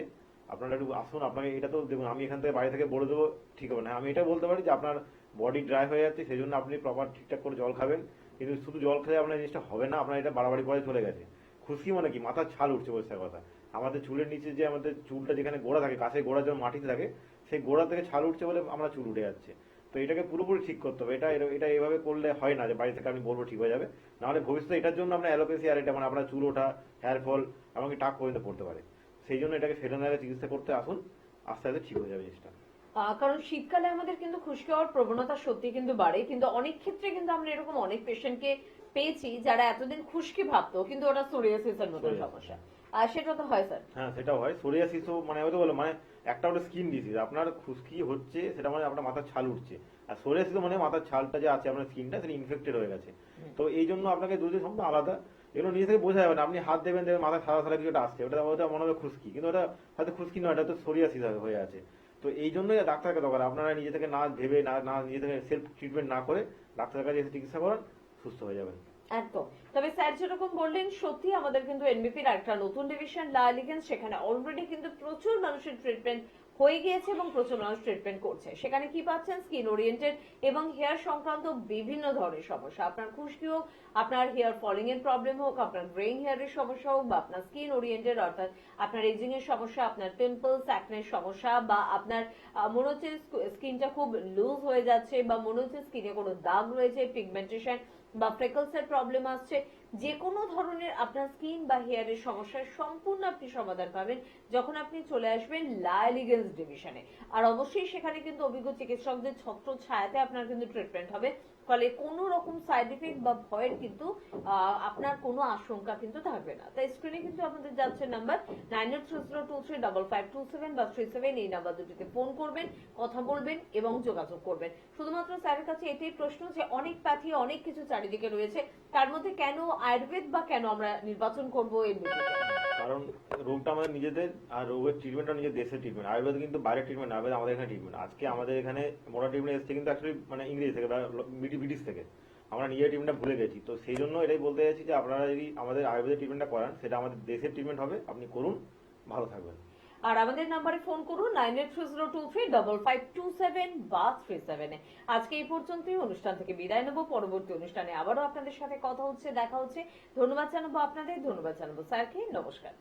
আপনারা একটু আসুন। আপনাকে এটা তো দেখুন, আমি এখান থেকে বাড়ি থেকে বলে দেবো ঠিক হবে না। আমি এটা বলতে পারি যে আপনার বডি ড্রাই হয়ে যাচ্ছে, সেই জন্য আপনি প্রপার ঠিকঠাক করে জল খাবেন। কিন্তু শুধু জল খেলে আপনার জিনিসটা হবে না, আপনার এটা বাড়াবাড়ি পরে চলে গেছে। খুশকি মানে কি? মাথার ছাল উঠছে, পরিষ্কার কথা। আমাদের চুলের নিচে যে আমাদের চুলটা যেখানে গোড়া থাকে, কাছের গোড়া যেমন মাটিতে থাকে, সেই গোড়া থেকে ছাল উঠছে বলে আমরা চুল উঠে যাচ্ছে। তো এটাকে পুরোপুরি ঠিক করতে হবে। এটা এইভাবে করলে হয় না যে বাড়ি থেকে আমি বলবো ঠিক হয়ে যাবে। নাহলে ভবিষ্যতে এটার জন্য আপনার অ্যালোপেসি আর এটা মানে আপনার চুল ওঠা, হেয়ার ফল, এমনকি টাক পর্যন্ত পড়তে পারে। সেই জন্য এটাকে সেটার আগে চিকিৎসা করতে আসুন, আস্তে আস্তে ঠিক হয়ে যাবে জিনিসটা। কারণ শীতকালে আমাদের কিন্তু খুশকি হওয়ার প্রবণতা সত্যি কিন্তু বাড়ে, কিন্তু অনেক ক্ষেত্রে কিন্তু আমরা এরকম অনেক পেশেন্টকে পেয়েছি যারা এতদিন খুশকি ভাবতো কিন্তু ওটা সোরিয়াসিসের মতো সমস্যা। আর সেটা তো হয় স্যার? হ্যাঁ, সেটাও হয়। সোরিয়াসিসও মানে হয়তো বলো মানে একটা ওটা স্কিন ডিজিজ। আপনার খুশকি হচ্ছে সেটা মানে আপনার মাথার ছাল উঠছে, আর সোরিয়াসিস মানে মাথার ছালটা যে আছে আপনার স্কিনটা সেটা ইনফেক্টেড হয়ে গেছে। তো এই জন্য আপনাকে দুটো সম্পূর্ণ আলাদা। এগুলো নিজে থেকে বোঝা যাবে না। আপনি হাত দেবেন মাথায় সাদা সাদা কিছুটা আসছে, ওটা মনে হবে খুশকি, কিন্তু ওটা হয়তো খুশকি নয়, এটা তো সোরিয়াসিস হয়ে আছে। তো এই জন্যই ডাক্তারকে দরকার। আপনারা নিজে থেকে না ভেবে না নিজে থেকে সেলফ ট্রিটমেন্ট না করে ডাক্তারের কাছে এসে চিকিৎসা করান, সুস্থ হয়ে যাবেন। একদম। তবে স্যার যেরকম বললেন, সত্যি আমাদের কিন্তু এনবিপির একটা নতুন ডিভিশন লাইল লিগেন্স, সেখানে অলরেডি কিন্তু প্রচুর মানুষের ট্রিটমেন্ট হয়ে গিয়েছে এবং প্রচুর মানুষ ট্রিটমেন্ট করছে। সেখানে কি পাচ্ছেন? স্কিন ওরিয়েন্টেড এবং হেয়ার সংক্রান্ত বিভিন্ন ধরনের সমস্যা। আপনার খুশকি হোক, আপনার হেয়ার ফলিং এর প্রবলেম হোক, আপনার গ্রেইং হেয়ারের সমস্যা হোক, বা আপনার স্কিন ওরিয়েন্টেড অর্থাৎ আপনার এজিং এর সমস্যা, আপনার পিম্পলস, অ্যাকনের সমস্যা, বা আপনার মনে হচ্ছে স্কিনটা খুব লুজ হয়ে যাচ্ছে, বা মনে হচ্ছে স্কিনে কোনো দাগ রয়েছে, পিগমেন্টেশন বা ফ্রেকলস এর প্রবলেম আসছে, যে কোনো ধরনের আপনার স্কিন বা হেয়ারের সমস্যার সম্পূর্ণ আপনি সমাধান পাবেন যখন আপনি চলে আসবেন লাইল লিগেন্স ডিভিশনে। আর অবশ্যই সেখানে কিন্তু অভিজ্ঞ চিকিৎসকদের ছত্র ছায়াতে আপনার কিন্তু ট্রিটমেন্ট হবে, ফলে কোনো রকম সাইড ইফেক্ট বা ভয়ের কিন্তু আপনার কোনো আশঙ্কা কিন্তু থাকবে না। তাই স্ক্রিনে কিন্তু আপনাদের যাচ্ছে নাম্বার 9830235527 বা 37, এই নাম্বার দুটিতে ফোন করবেন, কথা বলবেন এবং যোগাযোগ করবেন। শুধুমাত্র স্যারের কাছে এটাই প্রশ্ন যে অনেক প্যাথি, অনেক কিছু চারিদিকে রয়েছে, তার মধ্যে কেন আয়ুর্বেদ বা কেন আমরা নির্বাচন করবো এই বিষয়টা? কারণ রোগটা আমাদের নিজেদের, আর রোগের ট্রিটমেন্টটা নিজের দেশের ট্রিটমেন্ট। আয়ুর্বেদ কিন্তু বাইরের ট্রিটমেন্ট, আয়ুর্বেদ আমাদের এখানে ট্রিটমেন্ট। আজকে আমাদের এখানে মোডার্ন ট্রিটমেন্ট এসছে কিন্তু অ্যাকচুয়ালি মানে ইংরেজি থেকে বা ব্রিটিশ থেকে। আমরা নিজের ট্রিটমেন্টটা ভুলে গেছি। তো সেই জন্য এটাই বলতে চাইছি যে আপনারা যদি আমাদের আয়ুর্বেদের ট্রিটমেন্টটা করান, সেটা আমাদের দেশের ট্রিটমেন্ট হবে। আপনি করুন, ভালো থাকবেন। আর আমাদের নাম্বারে ফোন করুন 9830235527 বা 37। আজকে এই পর্যন্তই। অনুষ্ঠান থেকে বিদায় নেব। পরবর্তী অনুষ্ঠানে আবারও আপনাদের সাথে কথা হচ্ছে, দেখা হচ্ছে। ধন্যবাদ জানাবো আপনাদের, ধন্যবাদ জানাবো স্যারকে। নমস্কার।